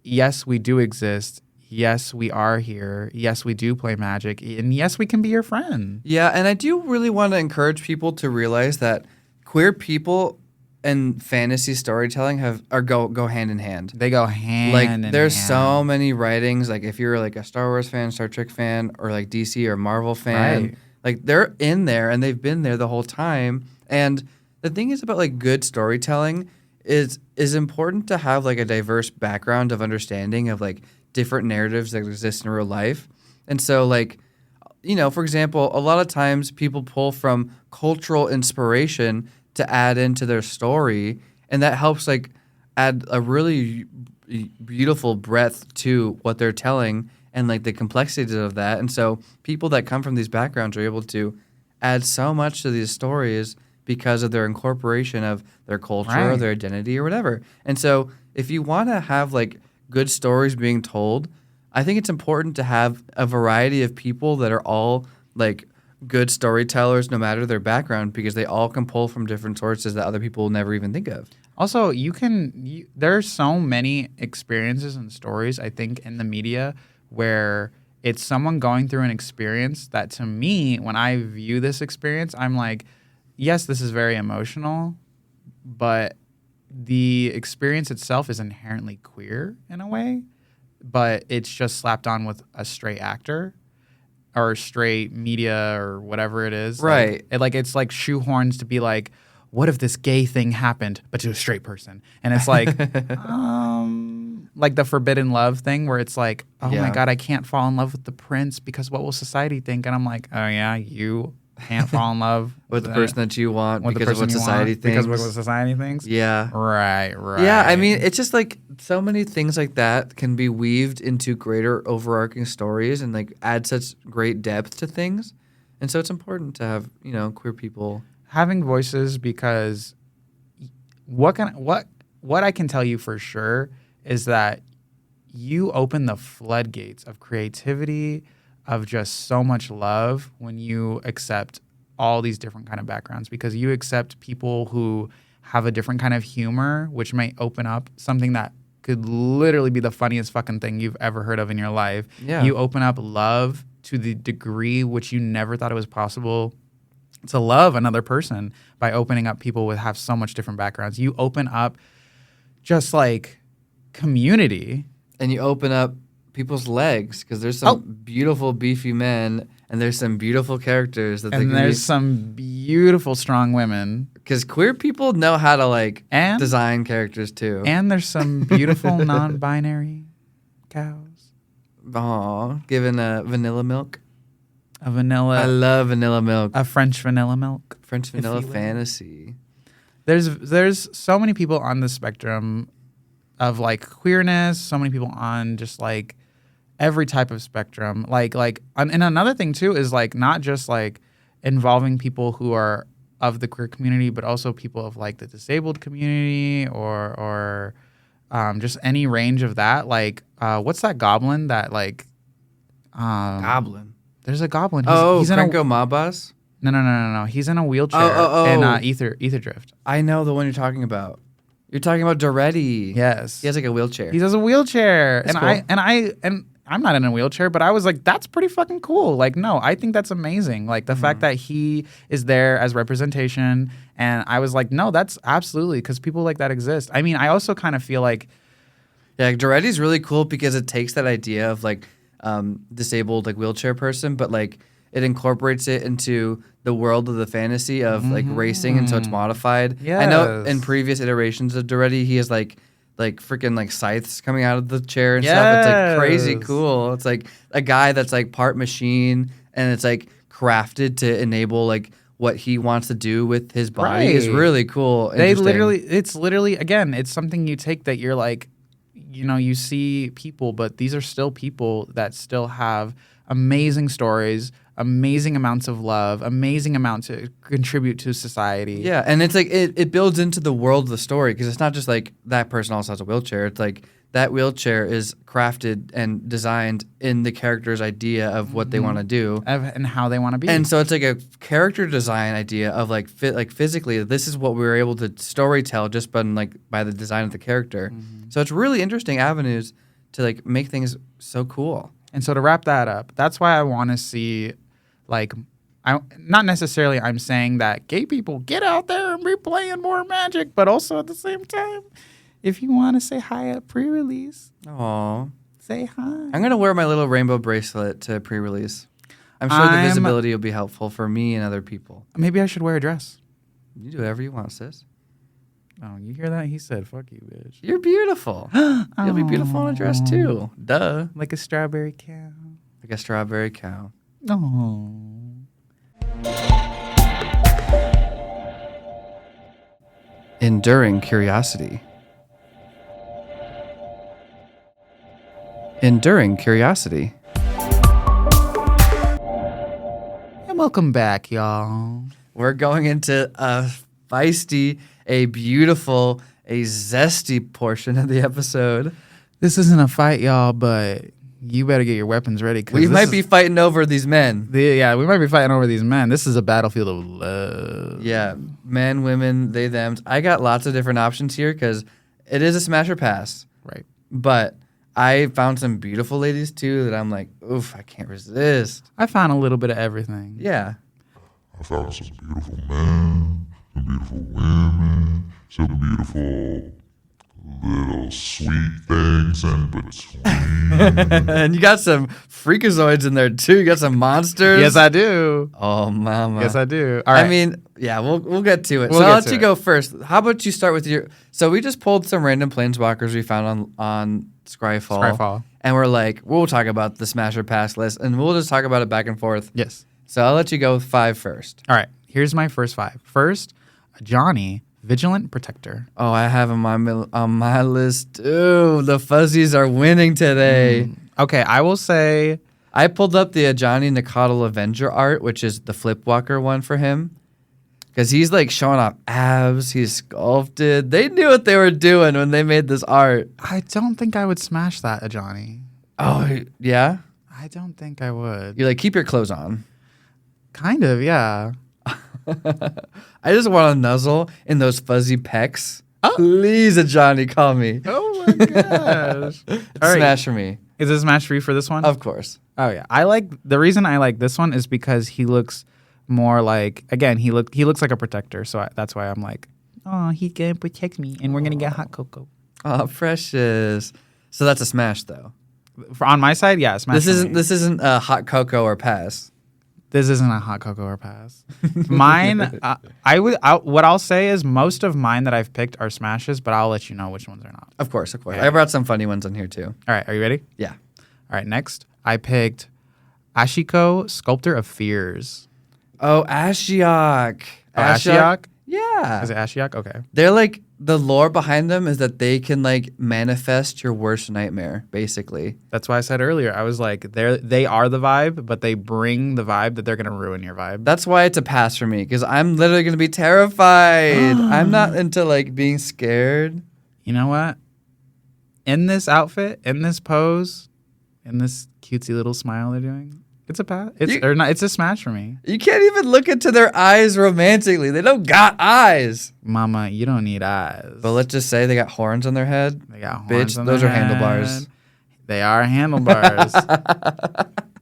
yes, we do exist. Yes, we are here. Yes, we do play magic. And yes, we can be your friend. Yeah, and I do really want to encourage people to realize that queer people and fantasy storytelling go hand in hand. They go hand Like in there's hand. so many writings. Like if you're like a Star Wars fan, Star Trek fan, or like DC or Marvel fan, Right. like they're in there and they've been there the whole time. And the thing is about like good storytelling is important to have like a diverse background of understanding of like different narratives that exist in real life. And so like, you know, for example, a lot of times people pull from cultural inspiration to add into their story, and that helps like add a really beautiful breadth to what they're telling and like the complexities of that. And so people that come from these backgrounds are able to add so much to these stories because of their incorporation of their culture or Right. their identity or whatever. And so if you want to have like good stories being told, I think it's important to have a variety of people that are all like good storytellers no matter their background, because they all can pull from different sources that other people will never even think of. Also, there's so many experiences and stories, I think, in the media where it's someone going through an experience that, to me, when I view this experience, I'm like, yes, this is very emotional, but the experience itself is inherently queer in a way, but it's just slapped on with a straight actor or straight media or whatever it is. Right. It's like shoehorns to be like, what if this gay thing happened, but to a straight person? And it's like, like the forbidden love thing where it's like, oh Yeah. my God, I can't fall in love with the prince because what will society think? And I'm like, oh yeah, you can't fall in love With the person that you want with the because of person what you want society thinks. because of what society thinks. Yeah. Right. Yeah, I mean, it's just like so many things like that can be weaved into greater overarching stories and like add such great depth to things. And so it's important to have, you know, queer people. Having voices, because what I can tell you for sure is that you open the floodgates of creativity, of just so much love when you accept all these different kind of backgrounds, because you accept people who have a different kind of humor, which may open up something that could literally be the funniest fucking thing you've ever heard of in your life. Yeah. You open up love to the degree which you never thought it was possible to love another person by opening up people with have so much different backgrounds. You open up just like community. And you open up people's legs because there's some beautiful, beefy men and there's some beautiful characters that they And can there's some beautiful, strong women. Because queer people know how to like And- design characters too. And there's some beautiful non-binary cows. Aw, given vanilla milk. A vanilla, I love vanilla milk. a French vanilla milk. French vanilla you will. fantasy. There's so many people on the spectrum of like queerness, so many people on just like every type of spectrum. And another thing too is like not just like involving people who are of the queer community, but also people of like the disabled community or just any range of that. Like, what's that goblin that like? Goblin. There's a goblin. He's in a Franco Mabas? no. He's in a wheelchair Oh. in Ether Drift. I know the one you're talking about. You're talking about Doretti. Yes, He has like a wheelchair. he has a wheelchair, That's and I'm not in a wheelchair, but I was like, that's pretty fucking cool. Like, no, I think that's amazing. Like the fact that he is there as representation, and I was like, no, that's absolutely, because people like that exist. I mean, I also kind of feel like, Yeah, Doretti's really cool because it takes that idea of like disabled like wheelchair person, but like it incorporates it into the world of the fantasy of like racing, and so it's modified. I know in Yes. previous iterations of Doretti, he has like freaking like scythes coming out of the chair and stuff. It's like crazy Yes. cool. It's like a guy that's like part machine, and it's like crafted to enable like what he wants to do with his body is Right. really cool. it's literally, again, it's something you take that you're like, you know, you see people, but these are still people that still have amazing stories, amazing amounts of love, amazing amounts to contribute to society. Yeah, and it's like it builds into the world of the story because it's not just like that person also has a wheelchair. It's like that wheelchair is crafted and designed in the character's idea of what they want to do And how they want to be. and so it's like a character design idea of like physically this is what we were able to storytell just by the design of the character. So it's really interesting avenues to like make things so cool. And so to wrap that up, that's why I want to see, like, not necessarily I'm saying that gay people get out there and be playing more Magic, but also at the same time, if you want to say hi at pre-release, Aww. say hi. I'm going to wear my little rainbow bracelet to pre-release. I'm sure the visibility will be helpful for me and other people. Maybe I should wear a dress. You do whatever you want, sis. Oh, you hear that? He said, fuck you, bitch. You're beautiful. You'll be beautiful in a dress, too. Duh. Like a strawberry cow. Like a strawberry cow. Oh. Enduring curiosity. Enduring curiosity. And welcome back, y'all. We're going into a feisty, a beautiful, a zesty portion of the episode. This isn't a fight, y'all, but you better get your weapons ready. We might be fighting over these men. We might be fighting over these men. This is a battlefield of love. Yeah, men, women, they, them. I got lots of different options here because it is a smash or pass. Right. But I found some beautiful ladies too that I'm like, oof, I can't resist. I found a little bit of everything. Yeah. I found some beautiful men, some beautiful women, some beautiful little sweet things in between. And you got some freakazoids in there too. You got some monsters. Yes, I do. Oh, mama. Yes, I do. All right. I mean, yeah, we'll get to it. We'll So get I'll let to you it. go first. How about you start with your... So we just pulled some random planeswalkers we found on Scryfall. And we're like, we'll talk about the Smash or Pass list, and we'll just talk about it back and forth. Yes. So I'll let you go with 5 first. All right. Here's my first 5. First, Johnny, Vigilant Protector. Oh, I have him on my list too. The fuzzies are winning today. Okay, I will say... I pulled up the Johnny Nicodle Avenger art, which is the Flipwalker one for him. Because he's like showing off abs, he's sculpted. They knew what they were doing when they made this art. I don't think I would smash that, Johnny. Oh, yeah? I don't think I would. You're like, keep your clothes on. Kind of, yeah. I just want to nuzzle in those fuzzy pecs. Please, Johnny, call me. Oh my gosh. All right. Smash for me. Is it smash for you for this one? Of course. Oh yeah. The reason I like this one is because he looks more like, again, he looks like a protector. So that's why I'm like, oh, he's gonna protect me, and we're gonna get hot cocoa. Oh, precious. So that's a smash, though. On my side, yeah, smash. This isn't a hot cocoa or pass. This isn't a hot cocoa or pass. Mine, what I'll say is most of mine that I've picked are smashes, but I'll let you know which ones are not. Of course. Okay. I brought some funny ones in here, too. All right, are you ready? Yeah. All right, next I picked Ashiko, Sculptor of Fears. Oh, Ashiok. Ashiok? Yeah. Is it Ashiok? Okay. They're like, the lore behind them is that they can like manifest your worst nightmare, basically. That's why I said earlier, I was like, they are the vibe, but they bring the vibe that they're going to ruin your vibe. That's why it's a pass for me, because I'm literally going to be terrified. I'm not into like being scared. You know what? In this outfit, in this pose, in this cutesy little smile they're doing, it's a pass. It's a smash for me. You can't even look into their eyes romantically. They don't got eyes. Mama, you don't need eyes. But let's just say they got horns on their head. They got horns Bitch, on those their are handlebars. head. They are handlebars.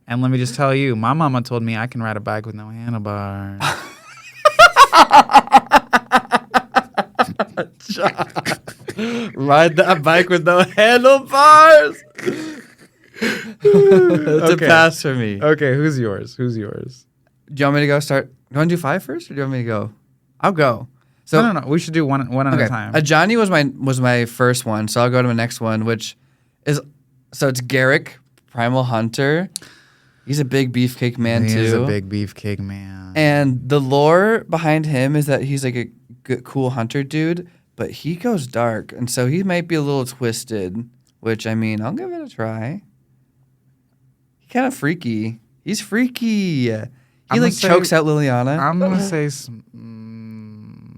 And let me just tell you, my mama told me I can ride a bike with no handlebars. Ride that bike with no handlebars. It's a pass for me. Okay, who's yours? Who's yours? Do you want me to go start? Do you want to do 5 first, or do you want me to go? I'll go. So No. We should do one at a time. Johnny was my first one, so I'll go to my next one, which is it's Werq, Primal Hunter. He's a big beefcake man too. He's a big beefcake man. And the lore behind him is that he's like a good, cool hunter dude, but he goes dark, and so he might be a little twisted. Which I mean, I'll give it a try. He kind of freaky. He's freaky. He I'm like gonna say- chokes out Liliana. I'm gonna say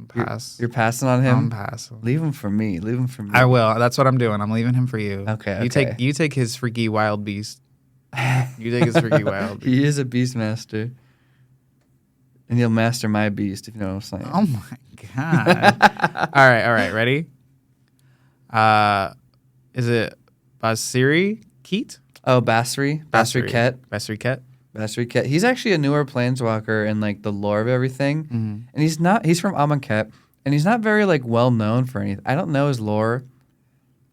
pass. You're passing on him. I'm passing. Leave him for me. Leave him for me. I will. That's what I'm doing. I'm leaving him for you. Okay, You okay. you take his freaky wild beast. You take his freaky wild beast. He is a beast master. And he'll master my beast, if you know what I'm saying. Oh my god. All right. Ready? Is it Basiri Keat? Oh, Basri Ket. Basri Ket. Basri Ket. He's actually a newer planeswalker in like the lore of everything. Mm-hmm. And he's from Amonkhet. And he's not very like well known for anything. I don't know his lore.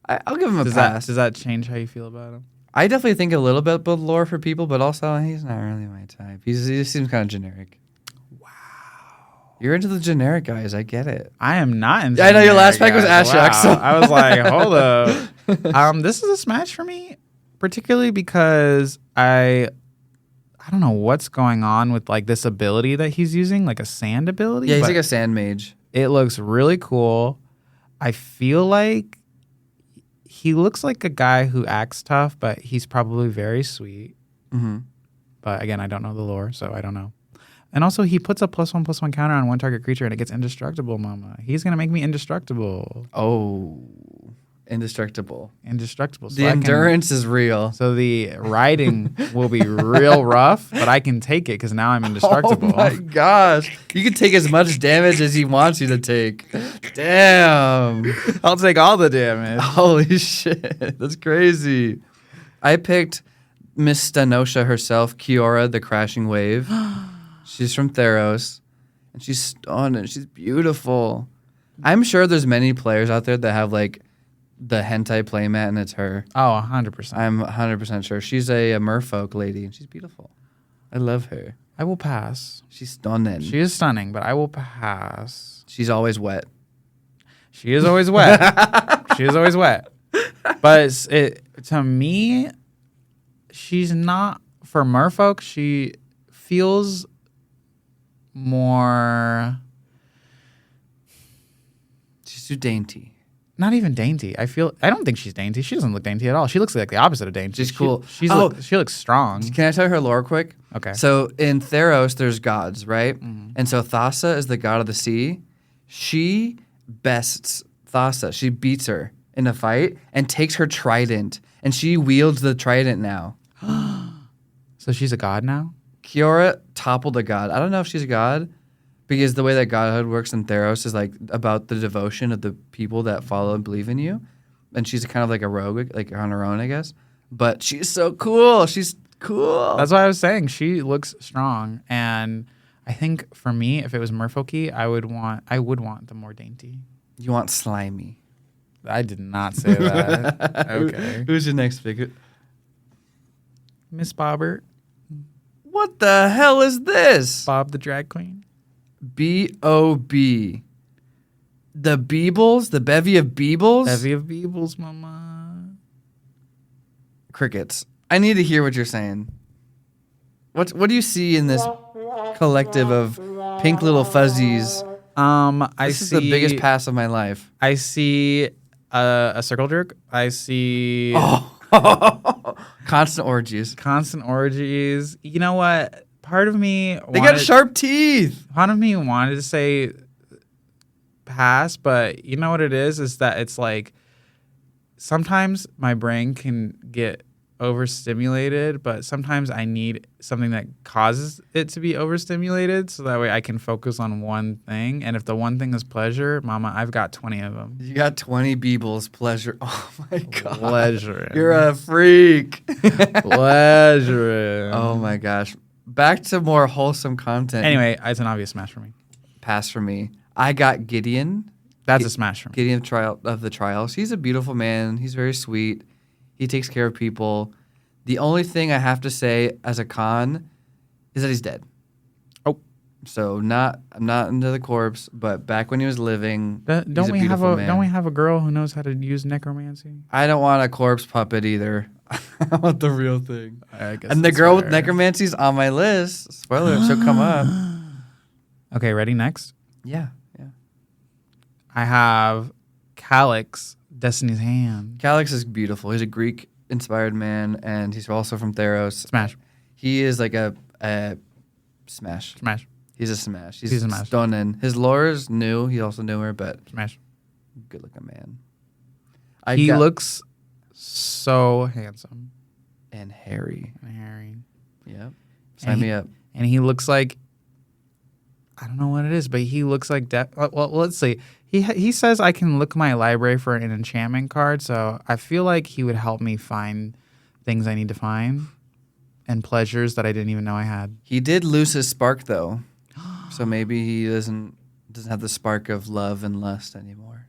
I'll give him a pass. Does that change how you feel about him? I definitely think a little bit about lore for people, but also he's not really my type. He just seems kind of generic. Wow. You're into the generic guys. I get it. I am not into I know your last generic pack was guys. Ashok, Wow. so- I was like, hold up. This is a smash for me, particularly because I don't know what's going on with like this ability that he's using, like a sand ability. Yeah, he's but like a sand mage. it looks really cool. I feel like he looks like a guy who acts tough, but he's probably very sweet. Mm-hmm. But again, I don't know the lore, so I don't know. And also, he puts a +1/+1 counter on one target creature, and it gets indestructible, mama. He's going to make me indestructible. Oh, indestructible. Indestructible. So The endurance is real. So the riding will be real rough, but I can take it because now I'm indestructible. Oh my gosh. You can take as much damage as he wants you to take. Damn. I'll take all the damage. Holy shit. That's crazy. I picked Miss Stanosha herself, Kiora, the Crashing Wave. She's from Theros. And she's stunning. She's beautiful. I'm sure there's many players out there that have like the hentai playmat and it's her. Oh, 100%. I'm 100% sure. She's a merfolk lady and she's beautiful. I love her. I will pass. She's stunning. She is stunning, but I will pass. She's always wet. She is always wet. She is always wet. But to me, she's not, for merfolk, she feels more, She's too dainty. not even dainty. I don't think she's dainty. She doesn't look dainty at all. She looks like the opposite of dainty. She's cool. She looks strong. Can I tell her lore quick? Okay. So in Theros, there's gods, right? And so Thassa is the god of the sea. She bests Thassa. She beats her in a fight and takes her trident. And she wields the trident now. So she's a god now? Kiora toppled a god. I don't know if she's a god because the way that godhood works in Theros is like about the devotion of the people that follow and believe in you. And she's kind of like a rogue, like on her own, I guess. But she's so cool. She's cool. That's why I was saying she looks strong. And I think for me, if it was merfolky, I would want the more dainty. You want slimy. I did not say that. Okay. Who's your next pick? Miss Bobbert. What the hell is this? Bob the drag queen. B-O-B. The Beebles? The bevy of Beebles? Bevy of Beebles, mama. Crickets. I need to hear what you're saying. What do you see in this collective of pink little fuzzies? This is the biggest pass of my life. I see a circle jerk. I see Constant orgies. constant orgies. You know what? Part of me They got sharp teeth. Part of me wanted to say pass, but you know what it is that it's like sometimes my brain can get overstimulated, but sometimes I need something that causes it to be overstimulated so that way I can focus on one thing. And if the one thing is pleasure, mama, I've got 20 of them. You got 20 Beebles. Pleasure. Oh my God. Pleasure. You're a freak. Pleasure. Oh my gosh. Back to more wholesome content. Anyway, it's an obvious smash for me. Pass for me. I got Gideon. That's a smash for me. Gideon of the Trials. He's a beautiful man. He's very sweet. He takes care of people. The only thing I have to say as a con is that he's dead. Oh. So I'm not into the corpse, but back when he was living, Don't we have a girl who knows how to use necromancy? I don't want a corpse puppet either. I want the real thing. I guess And the that's girl with fair. necromancy's on my list. Spoiler, she'll come up. Okay, ready? Next. Yeah. I have Calyx, Destiny's Hand. Calyx is beautiful. He's a Greek inspired man, and he's also from Theros. Smash. He is like a smash. Smash. He's a smash. He's a smash. Stunning. His lore is new. He also newer, but Smash. good looking man. He looks so handsome. And hairy. And hairy. Yep. Sign me up. And he looks like, I don't know what it is, but he looks like well, let's see. He says I can look my library for an enchantment card, so I feel like he would help me find things I need to find and pleasures that I didn't even know I had. He did lose his spark though, so maybe he doesn't have the spark of love and lust anymore.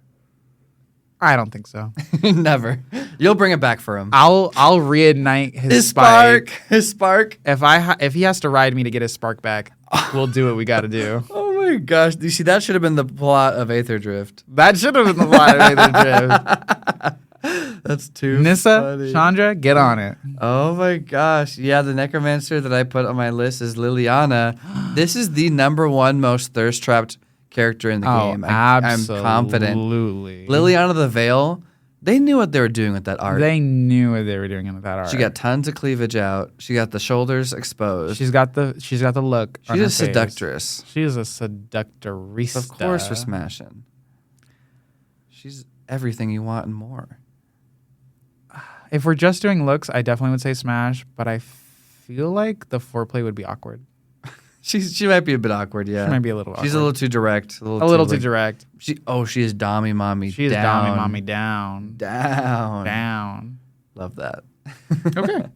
I don't think so. Never. You'll bring it back for him. I'll reignite his spark. His spark. If he has to ride me to get his spark back, we'll do what we got to do. Oh my gosh! You see, that should have been the plot of Aether Drift. That should have been the plot of Aether Drift. That's too Nissa, funny. Chandra, get on it. Oh my gosh! Yeah, the necromancer that I put on my list is Liliana. This is the #1 most thirst trapped character in the game. Absolutely. I'm confident. Liliana the Veil. They knew what they were doing with that art. They knew what they were doing with that art. She got tons of cleavage out. She got the shoulders exposed. She's got the look. She's a seductress. She's a seductress. Of course, we're smashing. She's everything you want and more. If we're just doing looks, I definitely would say smash, but I feel like the foreplay would be awkward. She might be a bit awkward, yeah. She might be a little awkward. She's a little too direct. A little too direct. She is dommy mommy She is down. dommy mommy down. Down. Love that. Okay.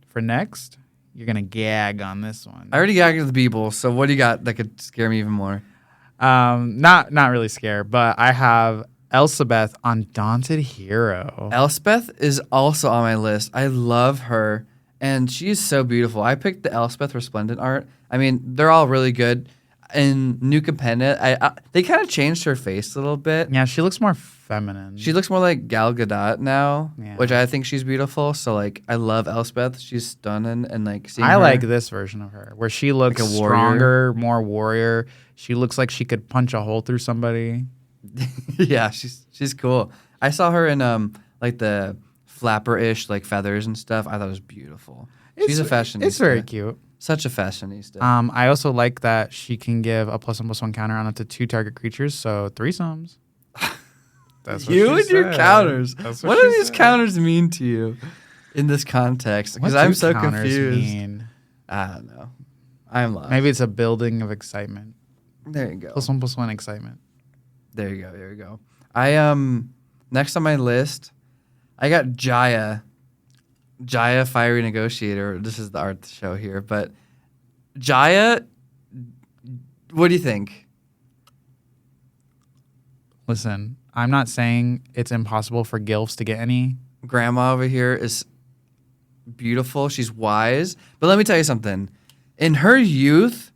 For next, you're going to gag on this one. I already gagged the people, so what do you got that could scare me even more? Not really scared, but I have Elspeth on Daunted Hero. Elspeth is also on my list. I love her, and she is so beautiful. I picked the Elspeth Resplendent art. I mean, they're all really good. In New Capenna, they kind of changed her face a little bit. Yeah, she looks more feminine. She looks more like Gal Gadot now, Yeah. which I think she's beautiful. So, like, I love Elspeth. She's stunning, and, like, seeing I her, like this version of her, where she looks Like a warrior? stronger, more warrior. She looks like she could punch a hole through somebody. Yeah, she's cool. I saw her in, like, the flapper-ish, like, feathers and stuff. I thought it was beautiful. She's a fashionista. It's very cute. Such a fashionista. I also like that she can give a +1/+1 counter on up to 2 target creatures, so threesomes. That's what you she and your said. counters. That's What she do these said. counters mean to you in this context? Because What I'm do so counters confused. mean? I don't know. I'm lost. Maybe it's a building of excitement. There you go. +1/+1 excitement. There you go. There you go. I next on my list, I got Jaya. Jaya Fiery Negotiator. This is the art show here, but Jaya, what do you think? Listen, I'm not saying it's impossible for gilfs to get any. Grandma over here is beautiful. She's wise. But let me tell you something. In her youth,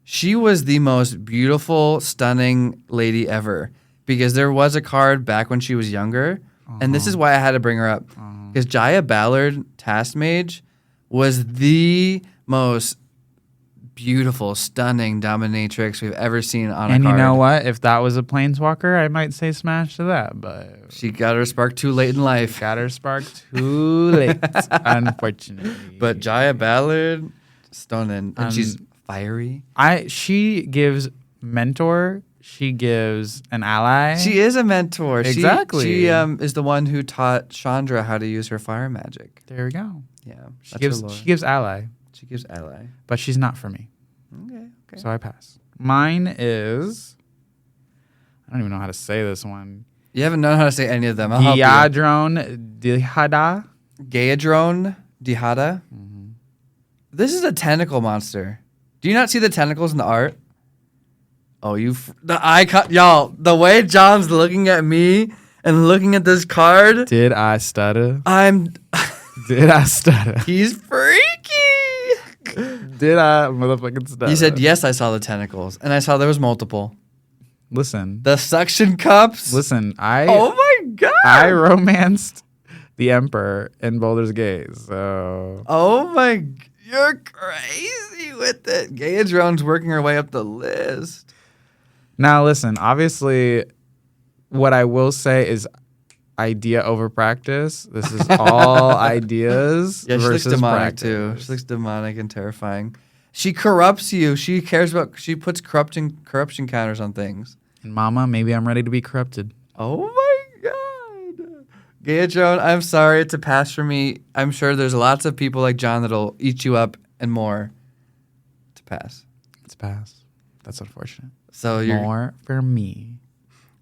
she was the most beautiful, stunning lady ever. Because there was a card back when she was younger. And this is why I had to bring her up. Because Jaya Ballard, Task Mage, was the most beautiful, stunning dominatrix we've ever seen on a And card. you know what? If that was a planeswalker, I might say smash to that, but She got her spark too late in life. got her spark too late, unfortunately. But Jaya Ballard, stunning. And she's fiery. She gives mentor. She gives an ally. She is a mentor. Exactly. She is the one who taught Chandra how to use her fire magic. There we go. Yeah. She that's gives her lore. she gives ally, She gives ally. but she's not for me. Okay. So I pass. Mine is, I don't even know how to say this one. You haven't known how to say any of them. I'll help you. Diadron Dihada. Gaedrone Dihada. Mm-hmm. This is a tentacle monster. Do you not see the tentacles in the art? Oh, the icon, y'all. The way John's looking at me and looking at this card, Did I stutter? Did I stutter? he's freaky. Did I motherfucking stutter? He said, yes, I saw the tentacles. And I saw there was multiple. Listen. The suction cups. Listen, Oh my God. I romanced the Emperor in Baldur's Gate, so Oh my, you're crazy with it. Gaedrone's working her way up the list. now listen, obviously what I will say is idea over practice. This is all ideas Yeah, she looks versus demonic practice. too. She looks demonic and terrifying. She corrupts you. She cares about. She puts corruption counters on things. And Mama, maybe I'm ready to be corrupted. Oh my god. Gaia Joan, I'm sorry. It's a pass for me. I'm sure there's lots of people like John that'll eat you up and more. To pass. It's a pass. That's unfortunate. So you're More for me.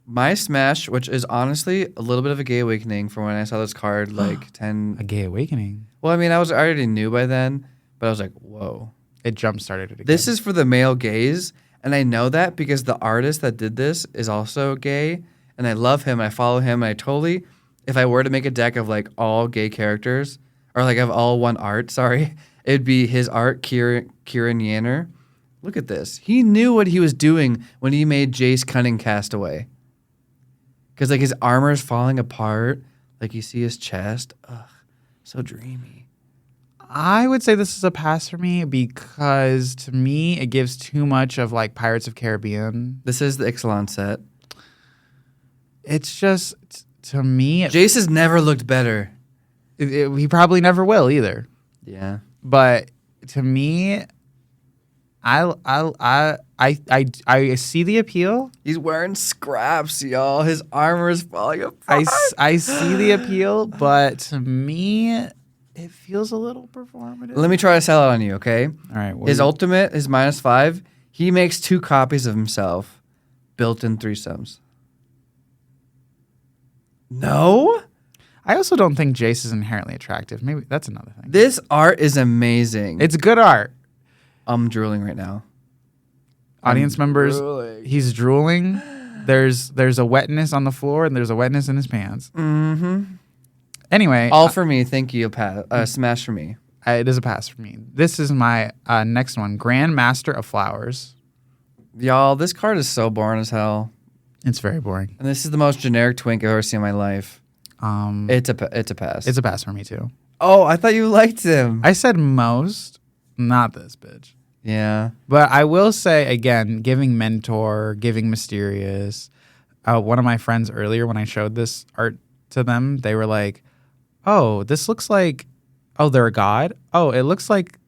my smash, which is honestly a little bit of a gay awakening from when I saw this card like 10. A gay awakening. Well, I mean, I already knew by then, but I was like, whoa. It jump started it again. This is for the male gaze, and I know that because the artist that did this is also gay, and I love him, I follow him, and I totally, if I were to make a deck of like all gay characters, or like of all one art, sorry, it'd be his art, Kieran Yanner. Look at this. He knew what he was doing when he made Jace Cunning Castaway. Because like his armor is falling apart, like you see his chest. Ugh, so dreamy. I would say this is a pass for me because to me it gives too much of like Pirates of Caribbean. This is the Ixalan set. It's just to me. Jace has never looked better. He probably never will either. Yeah. But to me, I see the appeal. He's wearing scraps, y'all. His armor is falling apart. I see the appeal, but to me, it feels a little performative. Let me try to sell it on you, okay? All right. His ultimate is -5. He makes 2 copies of himself, built-in threesomes. No? I also don't think Jace is inherently attractive. Maybe that's another thing. This art is amazing. It's good art. I'm drooling right now. Audience members, drooling. he's drooling. There's a wetness on the floor and there's a wetness in his pants. Mm-hmm. Anyway, All for me. Thank you. Smash for me. it is a pass for me. This is my next one, Grand Master of Flowers. Y'all, this card is so boring as hell. It's very boring. And this is the most generic twink I've ever seen in my life. It's It's a pass. a pass for me too. Oh, I thought you liked him. I said most, not this bitch. Yeah. But I will say again, giving mentor, giving mysterious. One of my friends earlier, when I showed this art to them, they were like, "Oh, this looks like, oh, they're a god. Oh, it looks like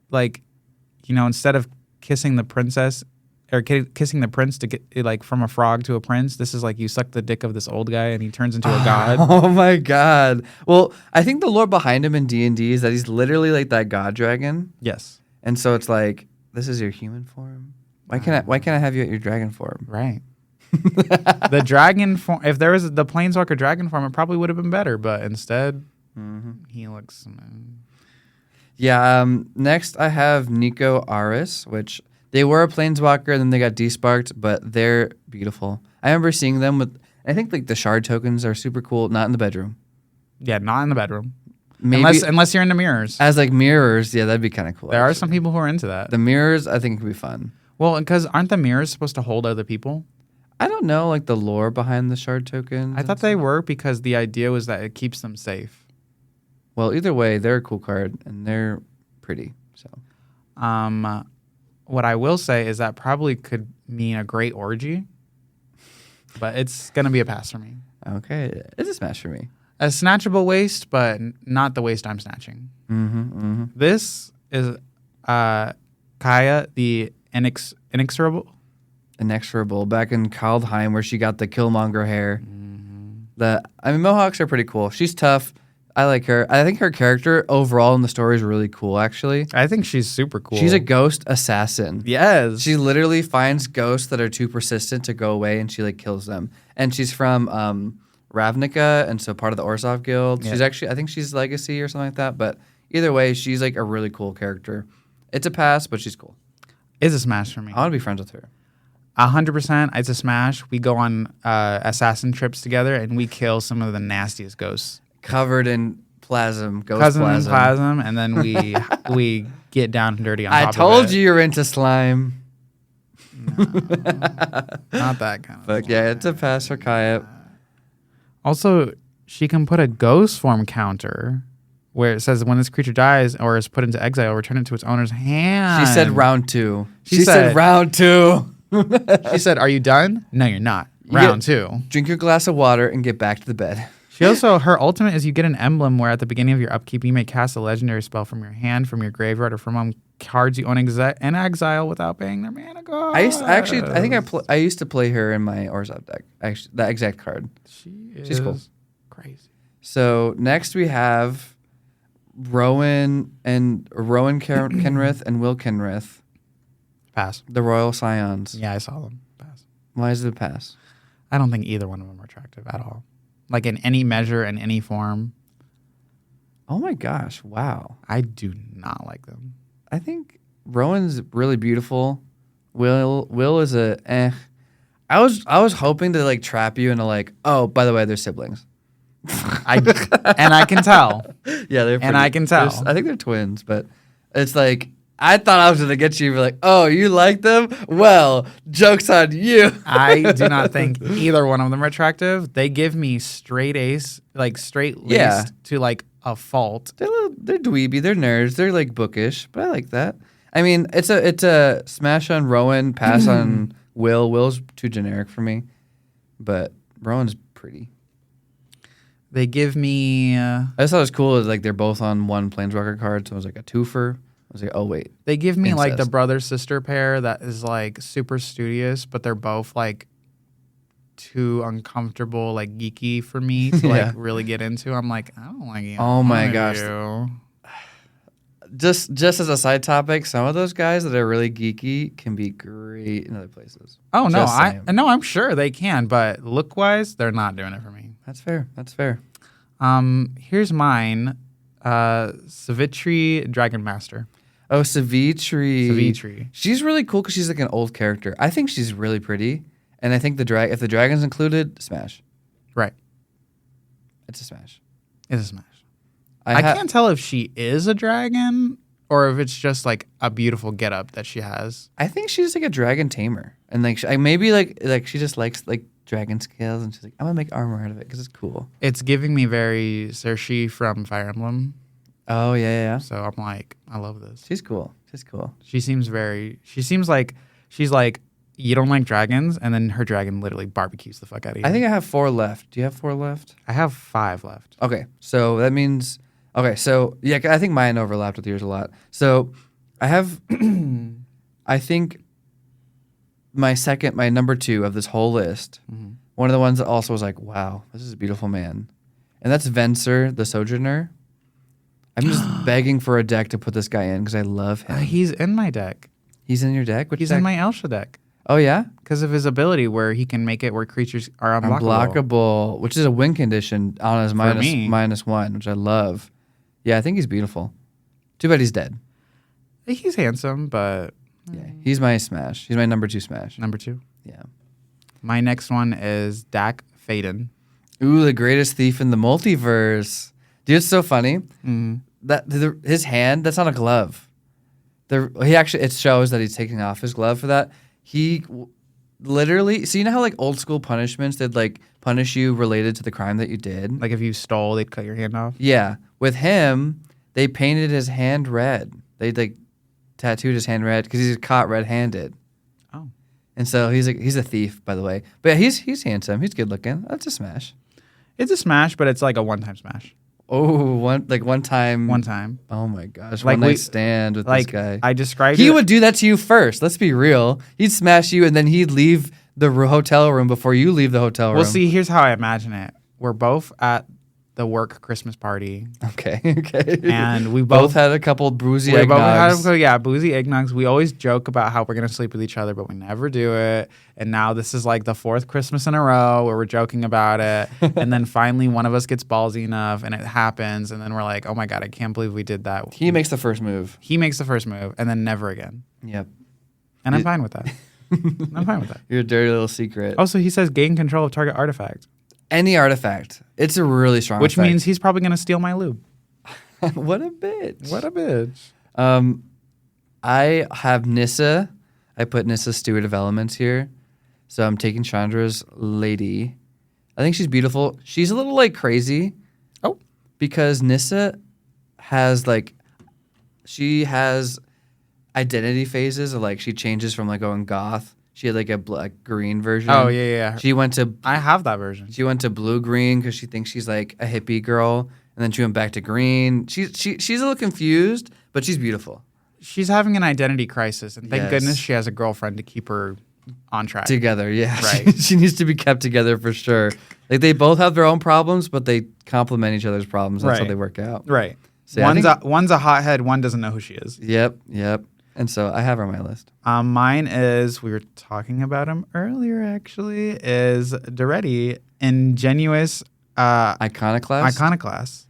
instead of kissing the princess or kissing the prince to get like from a frog to a prince, this is like you suck the dick of this old guy and he turns into a god." Oh my god. Well, I think the lore behind him in D&D is that he's literally like that god dragon, Yes, and so it's like, this is your human form. Why can't I have you at your dragon form? right. The dragon form. If there was the planeswalker dragon form, it probably would have been better. But instead, he looks. Yeah. Next, I have Nico Aris, which they were a planeswalker, and then they got desparked, but they're beautiful. I remember seeing them with. I think like the shard tokens are super cool. Not in the bedroom. Yeah, not in the bedroom. Maybe Unless you're into mirrors. as like mirrors. Yeah, that'd be kind of cool. There are actually. some people who are into that. The mirrors, I think, could be fun. Well, because aren't the mirrors supposed to hold other people? I don't know, like the lore behind the shard tokens. I thought they were because the idea was that it keeps them safe. Well, either way, they're a cool card and they're pretty. So What I will say is that probably could mean a great orgy, but it's gonna be a pass for me. okay, it's a smash for me. A snatchable waist, but not the waist I'm snatching. This is Kaya, the inexorable. Inexorable back in Kaldheim where she got the Killmonger hair. Mohawks are pretty cool. She's tough. I like her. I think her character overall in the story is really cool, actually. I think she's super cool. She's a ghost assassin. Yes. She literally finds ghosts that are too persistent to go away, and she like kills them. And she's from Ravnica, and so part of the Orzhov Guild. Yeah. She's actually, I think she's Legacy or something like that. But either way, she's like a really cool character. It's a pass, but she's cool. It's a smash for me. I want to be friends with her. 100%. It's a smash. We go on assassin trips together, and we kill some of the nastiest ghosts. Covered in plasm, ghost Cousin plasm. plasm, and then we get down and dirty on top I of told it. you you're into slime. Not that kind of But yeah, it's a pass for Kaya. Also, she can put a ghost form counter where it says when this creature dies or is put into exile, return it to its owner's hand. She said round 2. She She said said- round 2. She said, "Are you done?" No, you're not. Round 2. Drink your glass of water and get back to the bed. She also, her ultimate is you get an emblem where at the beginning of your upkeep, you may cast a legendary spell from your hand, from your graveyard, or from cards you own in exile without paying their mana cost. I used to play her in my Orzhov deck. Actually, that exact card. She's cool. Crazy. So next we have Rowan Kenrith and Will Kenrith, Pass. the Royal Scions. Yeah, I saw them. Pass. Why is it a pass? I don't think either one of them are attractive at all. Like in any measure, in any form. Oh my gosh! Wow. I do not like them. I think Rowan's really beautiful. Will is a eh. I was hoping to like trap you into like, oh, by the way, they're siblings. I can tell. Yeah, they're. And I can tell. I think they're twins, but it's like I thought I was gonna get you. Like, oh, you like them? Well, joke's on you. I do not think either one of them are attractive. They give me straight ace, like straight laced to like a fault. They're dweeby. They're nerds. They're like bookish, but I like that. I mean, it's a smash on Rowan, pass on Will. Will's too generic for me, but Rowan's pretty. They give me. I just thought it was cool. Like they're both on one Planeswalker card, so it was like a twofer. I was like, oh wait. They give me like the Incest. brother sister pair that is like super studious, but they're both like too uncomfortable, like geeky for me to like really get into. I'm like, I don't like you. Oh my gosh. Just as a side topic, some of those guys that are really geeky can be great in other places. Oh no, Just saying. I'm sure they can, but look wise, they're not doing it for me. That's fair. That's fair. Here's mine. Savitri Dragon Master. Oh, Savitri. She's really cool because she's like an old character. I think she's really pretty, and I think if the dragon's included, smash. Right. It's a smash. It's a smash. I can't tell if she is a dragon or if it's just like a beautiful getup that she has. I think she's like a dragon tamer, and like maybe like she just likes like dragon scales, and she's like, I'm gonna make armor out of it because it's cool. It's giving me very Cersei from Fire Emblem. Oh yeah. So I'm like, I love this. She's cool. She seems like she's like, you don't like dragons, and then her dragon literally barbecues the fuck out of you. I think I have 4 left. Do you have 4 left? I have 5 left. Okay, so that means yeah, I think mine overlapped with yours a lot. So I have, I think my number 2 of this whole list. Mm-hmm. One of the ones that also was like, wow, this is a beautiful man, and that's Venser, the Sojourner. I'm just begging for a deck to put this guy in because I love him. He's in my deck. He's in your deck? Which He's deck? in my Elsha deck. Oh, yeah? Because of his ability where he can make it where creatures are unblockable. Unblockable, which is a win condition on his -1, which I love. Yeah, I think he's beautiful. Too bad he's dead. He's handsome, but... Yeah, he's my smash. He's my number 2 smash. Number 2? Yeah. My next one is Dak Faden. Ooh, the greatest thief in the multiverse. Dude, it's so funny. Mm-hmm. His hand, that's not a glove. It shows that he's taking off his glove for that. He literally, so you know how like old school punishments, they'd like punish you related to the crime that you did? Like if you stole, they'd cut your hand off? Yeah. With him, they painted his hand red. They like tattooed his hand red because he's caught red-handed. Oh. And so he's a thief, by the way. But yeah, he's handsome. He's good looking. That's a smash. It's a smash, but it's like a one-time smash. Oh, one time. One time. Oh my gosh! Like one night stand with this guy. I described. He would do that to you first. Let's be real. He'd smash you, and then he'd leave the hotel room before you leave the hotel room. Well, see, here's how I imagine it. We're both at the Werq Christmas party. Okay. And we both had a couple boozy eggnogs. Boozy eggnogs. We always joke about how we're gonna sleep with each other, but we never do it. And now this is like the 4th Christmas in a row where we're joking about it. And then finally one of us gets ballsy enough and it happens. And then we're like, oh my God, I can't believe we did that. He makes the first move. And then never again. Yep. And I'm fine with that. I'm fine with that. Your dirty little secret. Also, he says gain control of target artifact. Any artifact. It's a really strong Which effect. means he's probably going to steal my lube. What a bitch. What a bitch. I have Nissa. I put Nissa Steward of Elements here. So I'm taking Chandra's lady. I think she's beautiful. She's a little like crazy. Oh. Because Nissa has like, she has identity phases of like she changes from like going goth She had like a black green version. Oh yeah. She went to I have that version. She went to blue green because she thinks she's like a hippie girl, and then she went back to green. She's a little confused, but she's beautiful. She's having an identity crisis, and thank Yes. goodness she has a girlfriend to keep her on track. Together, yeah. Right. She needs to be kept together for sure. Like they both have their own problems, but they complement each other's problems. That's how Right. they work out. Right. So, yeah, One's a hothead. One doesn't know who she is. Yep. And so I have her on my list. Mine is, we were talking about him earlier actually, is Duretti, ingenuous iconoclast.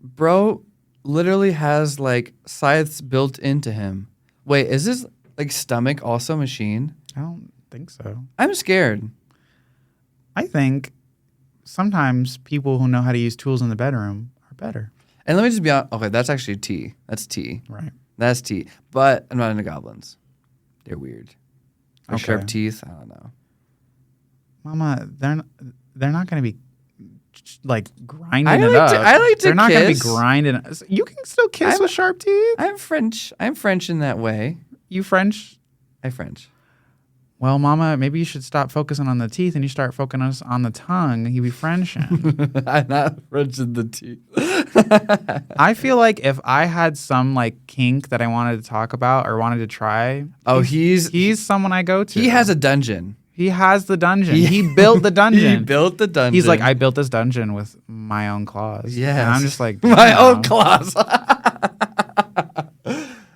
Bro literally has like scythes built into him. Wait, is his like stomach also machine? I don't think so. I'm scared. I think sometimes people who know how to use tools in the bedroom are better. And let me just be honest. Okay, that's actually T. That's T. Right. That's T. But I'm not into goblins. They're weird. Or Okay. sharp teeth. I don't know. Mama, they're not going to be like grinding I it like up. to- I like to They're not going to be kiss. grinding. You can still kiss with sharp teeth. I'm French. I'm French in that way. You French? I French. Well, Mama, maybe you should stop focusing on the teeth and you start focusing on the tongue. You be Frenching. I'm not French in the teeth. I feel like if I had some like kink that I wanted to talk about or wanted to try, he's someone I go to. He has a dungeon. He has the dungeon. He built the dungeon. He built the dungeon. He's like, I built this dungeon with my own claws. Yes. And I'm just like, my damn. own claws.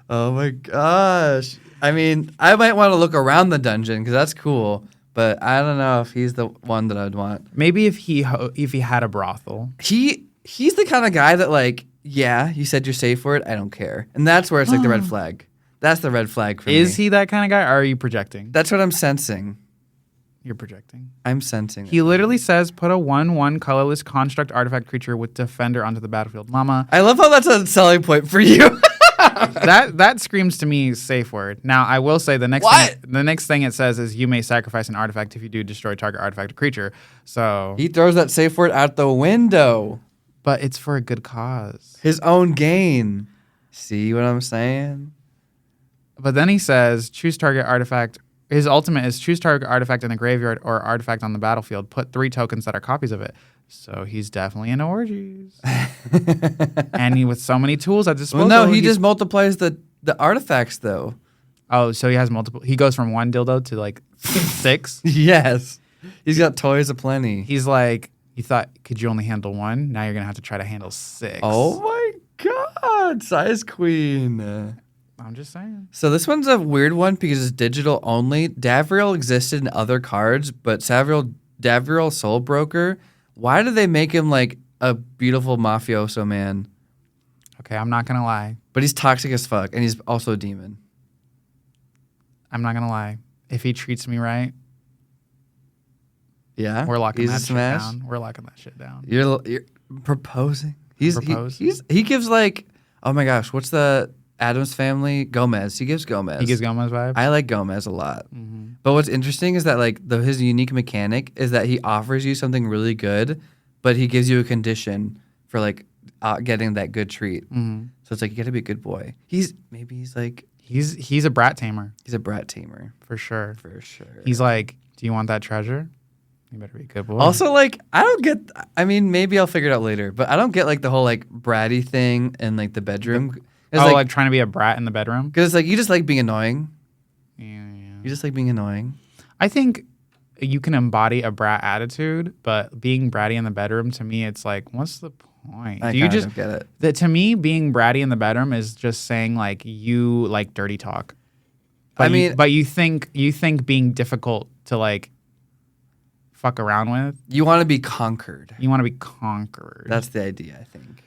Oh my gosh. I mean, I might want to look around the dungeon because that's cool, but I don't know if he's the one that I'd want. Maybe if he had a brothel. He's the kind of guy that like, yeah, you said you're safe for it. I don't care, and that's where it's like the red flag. That's the red flag for me. Is he that kind of guy? Or are you projecting? That's what I'm sensing. You're projecting. I'm sensing. He literally says, put a 1/1 colorless construct artifact creature with defender onto the battlefield. Mama. I love how that's a selling point for you. that screams to me safe word. Now I will say the next thing it says is you may sacrifice an artifact if you do destroy target artifact or creature. So He throws that safe word out the window. but it's for a good cause. His own gain. See what I'm saying? But then he says choose target artifact. His ultimate is choose target artifact in the graveyard or artifact on the battlefield. Put 3 tokens that are copies of it. So he's definitely into orgies. And he with so many tools at disposal. Well, no, he just multiplies the artifacts though. Oh, so he has multiple. He goes from 1 dildo to like 6. Yes. He's got toys aplenty. He's like, you thought, could you only handle 1? Now you're going to have to try to handle 6. Oh my God. Size Queen. I'm just saying. So this one's a weird one because it's digital only. Davriel existed in other cards, but Davriel Soul Broker, why do they make him like a beautiful mafioso man? Okay, I'm not going to lie. But he's toxic as fuck, and he's also a demon. I'm not going to lie. If he treats me right, Yeah, we're locking he's that a shit smash. down. We're locking that shit down. You're proposing. He gives like, oh my gosh, what's the Addams Family? Gomez. He gives Gomez. He gives Gomez vibe. I like Gomez a lot. Mm-hmm. But what's interesting is that like his unique mechanic is that he offers you something really good, but he gives you a condition for like getting that good treat. Mm-hmm. So it's like you got to be a good boy. He's like He's a brat tamer he's a brat tamer for sure. for sure. He's like, do you want that treasure? You better be a good boy. Also, like, I don't get, I mean, maybe I'll figure it out later, but I don't get, like, the whole, like, bratty thing in, like, the bedroom. It's like trying to be a brat in the bedroom. Because it's like, you just like being annoying. Yeah. You just like being annoying. I think you can embody a brat attitude, but being bratty in the bedroom, to me, it's like, what's the point? I Do you kinda just don't get it. that to me, being bratty in the bedroom is just saying like you like dirty talk. But I mean, but you think being difficult to like fuck around with. you want to be conquered. You want to be conquered. That's the idea, I think.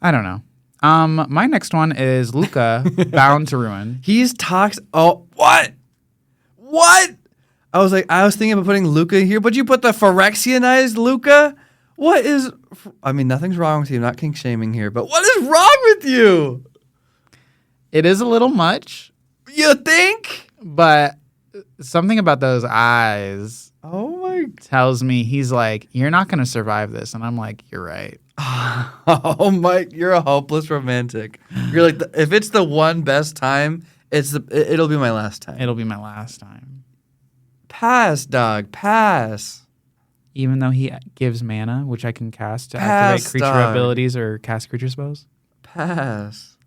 I don't know. My next one is Luca, Bound to Ruin. He's toxic. Oh, what? I was thinking about putting Luca here, but you put the Phyrexianized Luca? What is, I mean, nothing's wrong with you. I'm not kink shaming here, but what is wrong with you? It is a little much, You think? but something about those eyes Oh my tells me he's like, you're not going to survive this. And I'm like, you're right. Oh my, you're a hopeless romantic. You're like, if it's the one best time, it'll be my last time. It'll be my last time. Pass, dog. Pass. Even though he gives mana, which I can cast to Pass, activate creature dog. abilities or cast creature spells. Pass.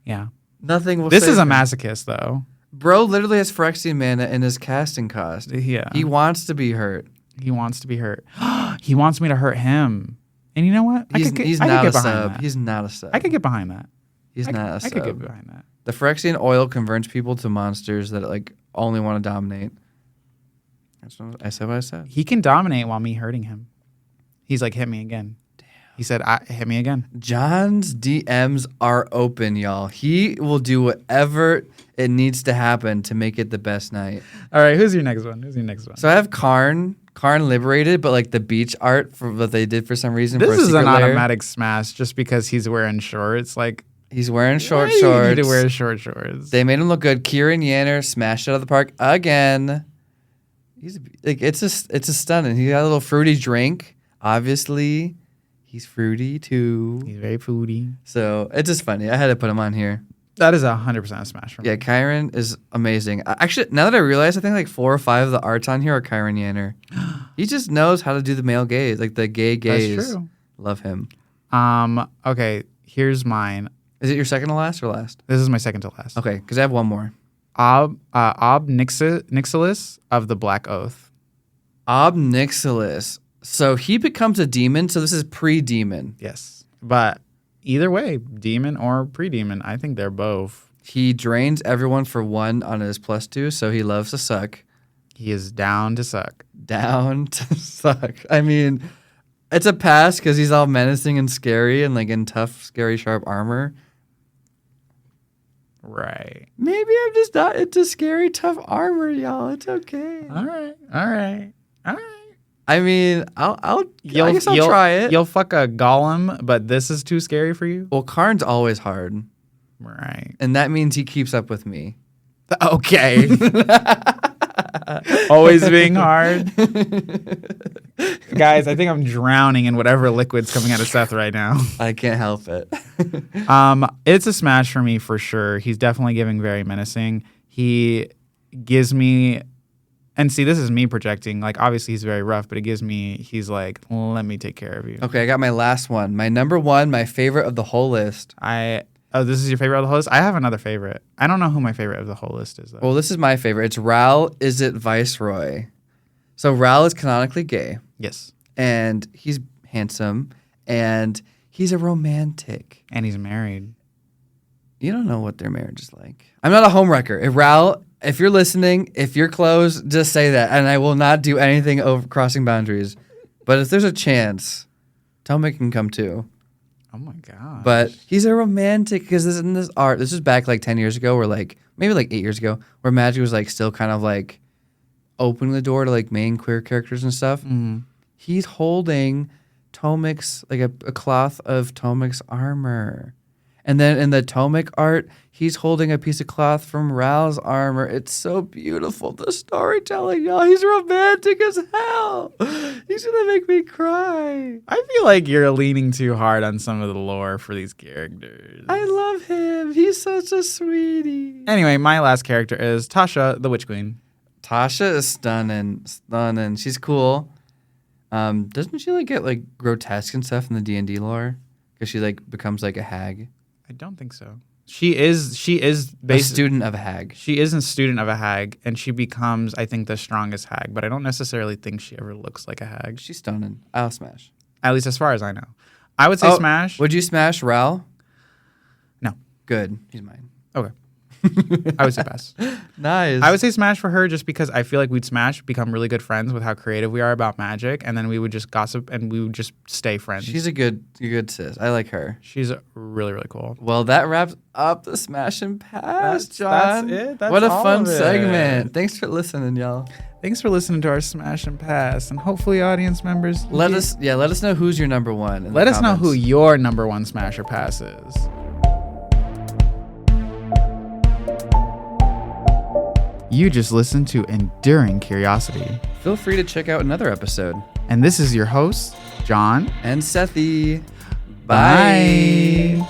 Yeah. Nothing will This save is a him. masochist, though. Bro literally has Phyrexian mana in his casting cost. Yeah. He wants to be hurt. He wants to be hurt. He wants me to hurt him. And you know what? He's I could not a get behind sub. that. He's not a sub. I could get behind that. He's not a sub. I could get behind that. The Phyrexian oil converts people to monsters that like only want to dominate. That's what I said. What I said. He can dominate while me hurting him. He's like, hit me again. Damn. He said, hit me again. John's DMs are open, y'all. He will do whatever it needs to happen to make it the best night. All right, who's your next one? So I have Karn liberated, but like the beach art for what they did for some reason. This for a is secret an lair. automatic smash just because he's wearing shorts. Like, He's wearing short why do shorts. you need to wear short shorts. They made him look good. Kieran Yanner smashed it out of the park again. He's like it's a stunning. He got a little fruity drink. Obviously, he's fruity too. He's very foodie. So it's just funny. I had to put him on here. That is 100% a smash for me. Yeah, Kyron is amazing. Actually, now that I realize, I think like 4 or 5 of the arts on here are Kyron Yanner. He just knows how to do the male gaze, like the gay gaze. That's true. Love him. Okay, here's mine. Is it your second to last or last? This is my second to last. Okay, because I have one more. Ob Nixilis of the Black Oath. Ob Nixilis. So he becomes a demon. So this is pre-demon. Yes. But either way, demon or pre-demon, I think they're both. He drains everyone for 1 on his +2, so he loves to suck. He is down to suck. Down to suck. I mean, it's a pass because he's all menacing and scary and like in tough, scary, sharp armor. Right. Maybe I'm just not into scary, tough armor, y'all. It's okay. All right. I mean, I guess I'll try it. You'll fuck a golem, but this is too scary for you? Well, Karn's always hard. Right. And that means he keeps up with me. Okay. Always being hard. Guys, I think I'm drowning in whatever liquid's coming out of Seth right now. I can't help it. It's a smash for me for sure. He's definitely giving very menacing. He gives me, and see, this is me projecting. Like, obviously, he's very rough, but it gives me, he's like, let me take care of you. Okay, I got my last one. My number 1, my favorite of the whole list. Oh, this is your favorite of the whole list? I have another favorite. I don't know who my favorite of the whole list is, though. Well, this is my favorite. It's Ral Is It Viceroy. So Ral is canonically gay, Yes. and he's handsome, and he's a romantic. And he's married. You don't know what their marriage is like. I'm not a homewrecker. If you're listening, if you're close, just say that, and I will not do anything over crossing boundaries. But if there's a chance, Tomek can come too. Oh my god! But he's a romantic because in this art, this was back like 10 years ago, or like maybe like 8 years ago, where Magic was like still kind of like opening the door to like main queer characters and stuff. Mm-hmm. He's holding Tomek's like a cloth of Tomek's armor, and then in the Tomek art, he's holding a piece of cloth from Ral's armor. It's so beautiful. The storytelling, y'all. He's romantic as hell. He's gonna make me cry. I feel like you're leaning too hard on some of the lore for these characters. I love him. He's such a sweetie. Anyway, my last character is Tasha, the Witch Queen. Tasha is stunning. She's cool. Doesn't she like get like grotesque and stuff in the D&D lore? Because she like becomes like a hag. I don't think so. She is A student of a hag. She is a student of a hag, and she becomes, I think, the strongest hag. But I don't necessarily think she ever looks like a hag. She's stunning. I'll smash. At least as far as I know. I would say smash. Would you smash Ral? No. Good. He's mine. Okay. I would say pass. Nice. I would say smash for her just because I feel like we'd smash, become really good friends with how creative we are about magic, and then we would just gossip and we would just stay friends. She's a good sis. I like her. She's really, really cool. Well, that wraps up the Smash and Pass, John. That's it. That's what a all fun of it. segment. Thanks for listening, y'all. Thanks for listening to our Smash and Pass, and hopefully, audience members, Let us know who's your number 1. in let the us know who comments. your number 1 Smash or Pass is. You just listened to Enduring Curiosity, Feel free to check out another episode. and this is your host, Jon. And Sethy. Bye.